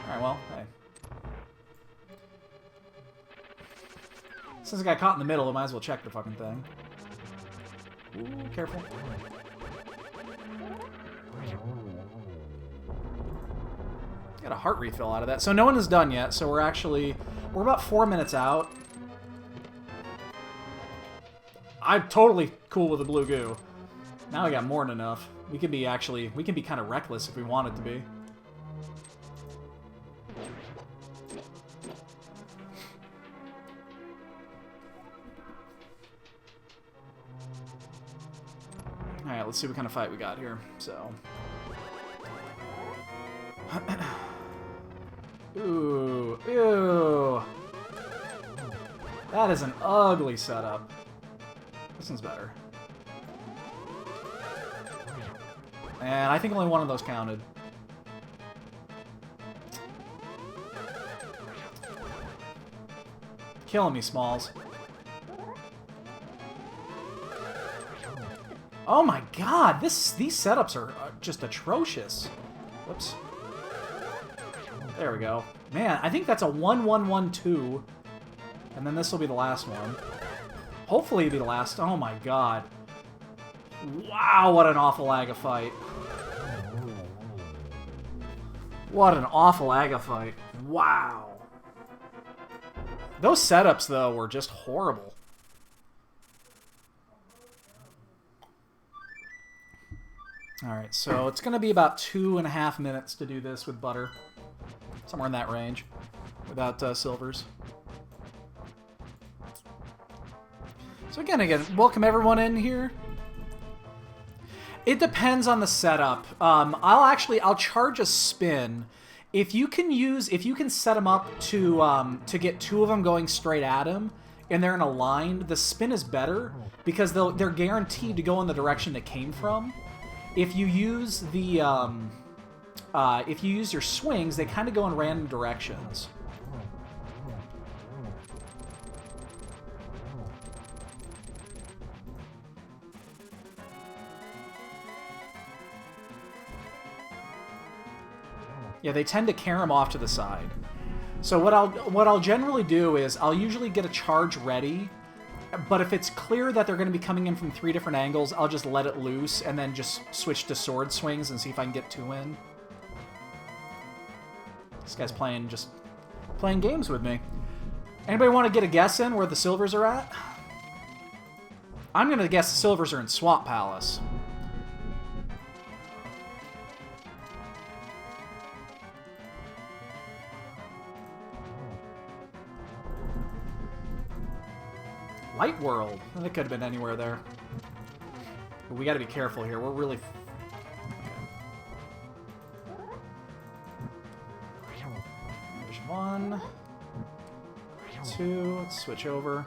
Alright, well, hey. Since I got caught in the middle, I might as well check the fucking thing. Ooh, careful. Got a heart refill out of that. So no one is done yet, so we're about 4 minutes out. I'm totally cool with the blue goo. Now we got more than enough. We can be kind of reckless if we wanted to be. Alright, let's see what kind of fight we got here. So. Ooh, ew. That is an ugly setup. This one's better. And I think only one of those counted. Killing me, Smalls. Oh my god, these setups are just atrocious. Whoops. There we go. Man, I think that's a 1-1-1-2. And then this will be the last one. Hopefully it'll be the last. Oh my god. Wow, what an awful Aga fight. What an awful Aga fight. Wow. Those setups, though, were just horrible. Alright, so it's going to be about 2.5 minutes to do this with butter. Somewhere in that range. Without silvers. So again, welcome everyone in here. It depends on the setup. I'll charge a spin. If you can set them up to get 2 of them going straight at him, and they're in a line, the spin is better because they're guaranteed to go in the direction they came from. If you use the if you use your swings, they kind of go in random directions. Yeah, they tend to carry them off to the side. So what I'll generally do is I'll usually get a charge ready, but if it's clear that they're going to be coming in from 3 different angles, I'll just let it loose and then just switch to sword swings and see if I can get 2 in. This guy's playing games with me. Anybody want to get a guess in where the silvers are at? I'm going to guess the silvers are in Swamp Palace. Light World. That could have been anywhere there. But we got to be careful here. We're really... Okay. There's 1. 2. Let's switch over.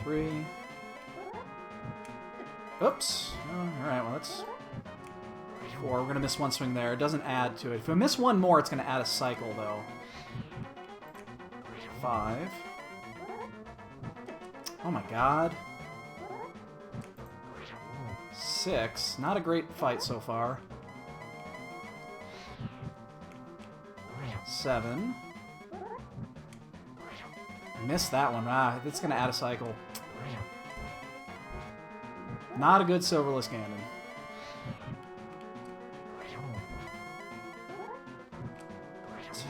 3. Oops. Alright, well that's... 4. We're going to miss 1 swing there. It doesn't add to it. If we miss 1 more, it's going to add a cycle, though. 5. Oh my god. 6. Not a great fight so far. 7. Missed that one. Ah, it's going to add a cycle. Not a good silverless cannon.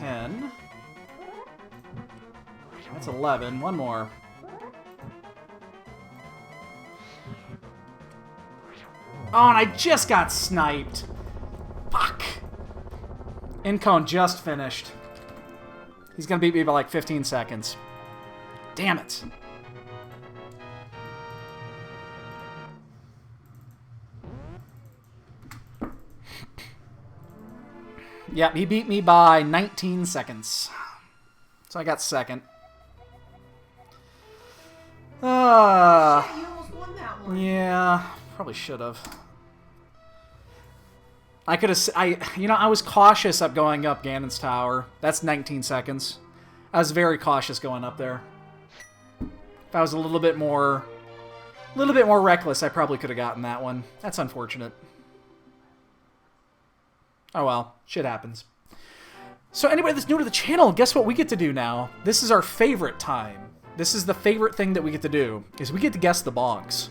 10. That's 11. 1 more. Oh, and I just got sniped. Fuck. Incone just finished. He's gonna beat me by like 15 seconds. Damn it. Yep, he beat me by 19 seconds. So I got second. Shit, you almost won that one. Yeah, probably should have. I could have... I was cautious up going up Ganon's Tower. That's 19 seconds. I was very cautious going up there. If I was a little bit more reckless, I probably could have gotten that one. That's unfortunate. Oh well, shit happens. So anybody that's new to the channel, guess what we get to do now? This is our favorite time. This is the favorite thing that we get to do, is we get to guess the bonks.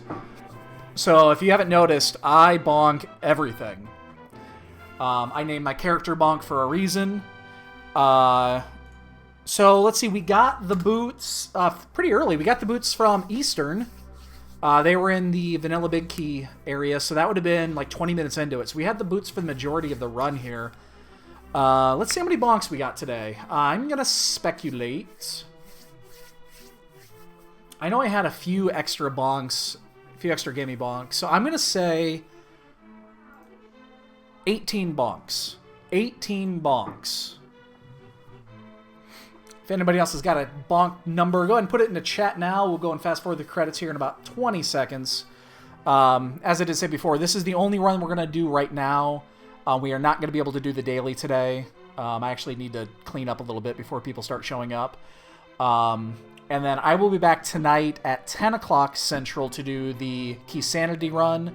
So if you haven't noticed, I bonk everything. I named my character bonk for a reason. So let's see, we got the boots pretty early. We got the boots from Eastern. They were in the Vanilla Big Key area, so that would have been like 20 minutes into it. So we had the boots for the majority of the run here. Let's see how many bonks we got today. I'm going to speculate. I know I had a few extra bonks, a few extra gimme bonks, so I'm going to say 18 bonks. 18 bonks. If anybody else has got a bonk number, go ahead and put it in the chat now. We'll go and fast forward the credits here in about 20 seconds. As I did say before, this is the only run we're going to do right now. We are not going to be able to do the daily today. I actually need to clean up a little bit before people start showing up. And then I will be back tonight at 10 o'clock Central to do the Key Sanity run,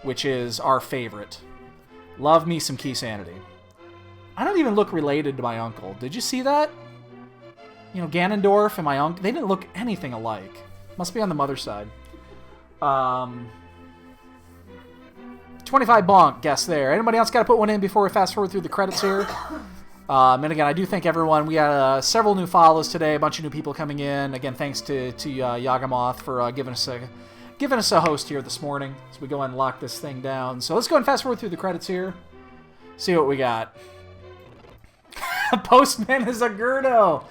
which is our favorite. Love me some Key Sanity. I don't even look related to my uncle. Did you see that? You know, Ganondorf and my uncle, they didn't look anything alike. Must be on the mother's side. 25 bonk guess there. Anybody else got to put one in before we fast forward through the credits here? And again, I do thank everyone. We had several new follows today, a bunch of new people coming in. Again, thanks to Yagamoth for giving us a host here this morning as we go and lock this thing down. So let's go and fast forward through the credits here. See what we got. Postman is a Gerdo.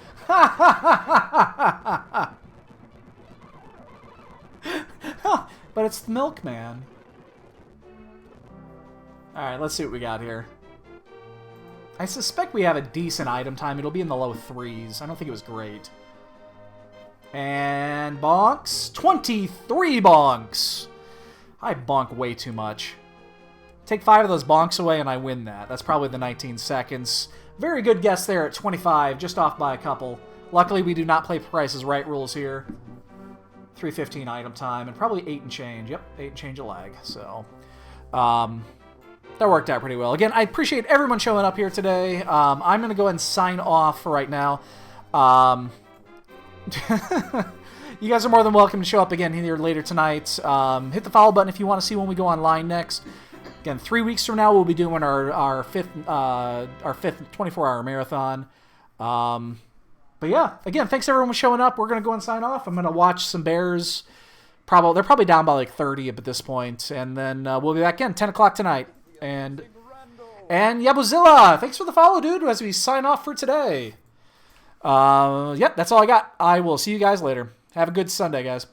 But it's the milkman. Alright, let's see what we got here. I suspect we have a decent item time. It'll be in the low 3s. I don't think it was great. And bonks. 23 bonks. I bonk way too much. Take 5 of those bonks away and I win that. That's probably the 19 seconds. Very good guess there at 25, just off by a couple. Luckily, we do not play Price is Right rules here. 3:15 item time, and probably 8 and change. Yep, 8 and change a lag. So, that worked out pretty well. Again, I appreciate everyone showing up here today. I'm going to go ahead and sign off for right now. You guys are more than welcome to show up again here later tonight. Hit the follow button if you want to see when we go online next. Again, 3 weeks from now, we'll be doing our fifth 24-hour marathon. But yeah, again, thanks everyone for showing up. We're going to go and sign off. I'm going to watch some Bears. They're probably down by like 30 at this point. And then we'll be back again, 10 o'clock tonight. And Yabuzilla, thanks for the follow, dude, as we sign off for today. Yep, that's all I got. I will see you guys later. Have a good Sunday, guys.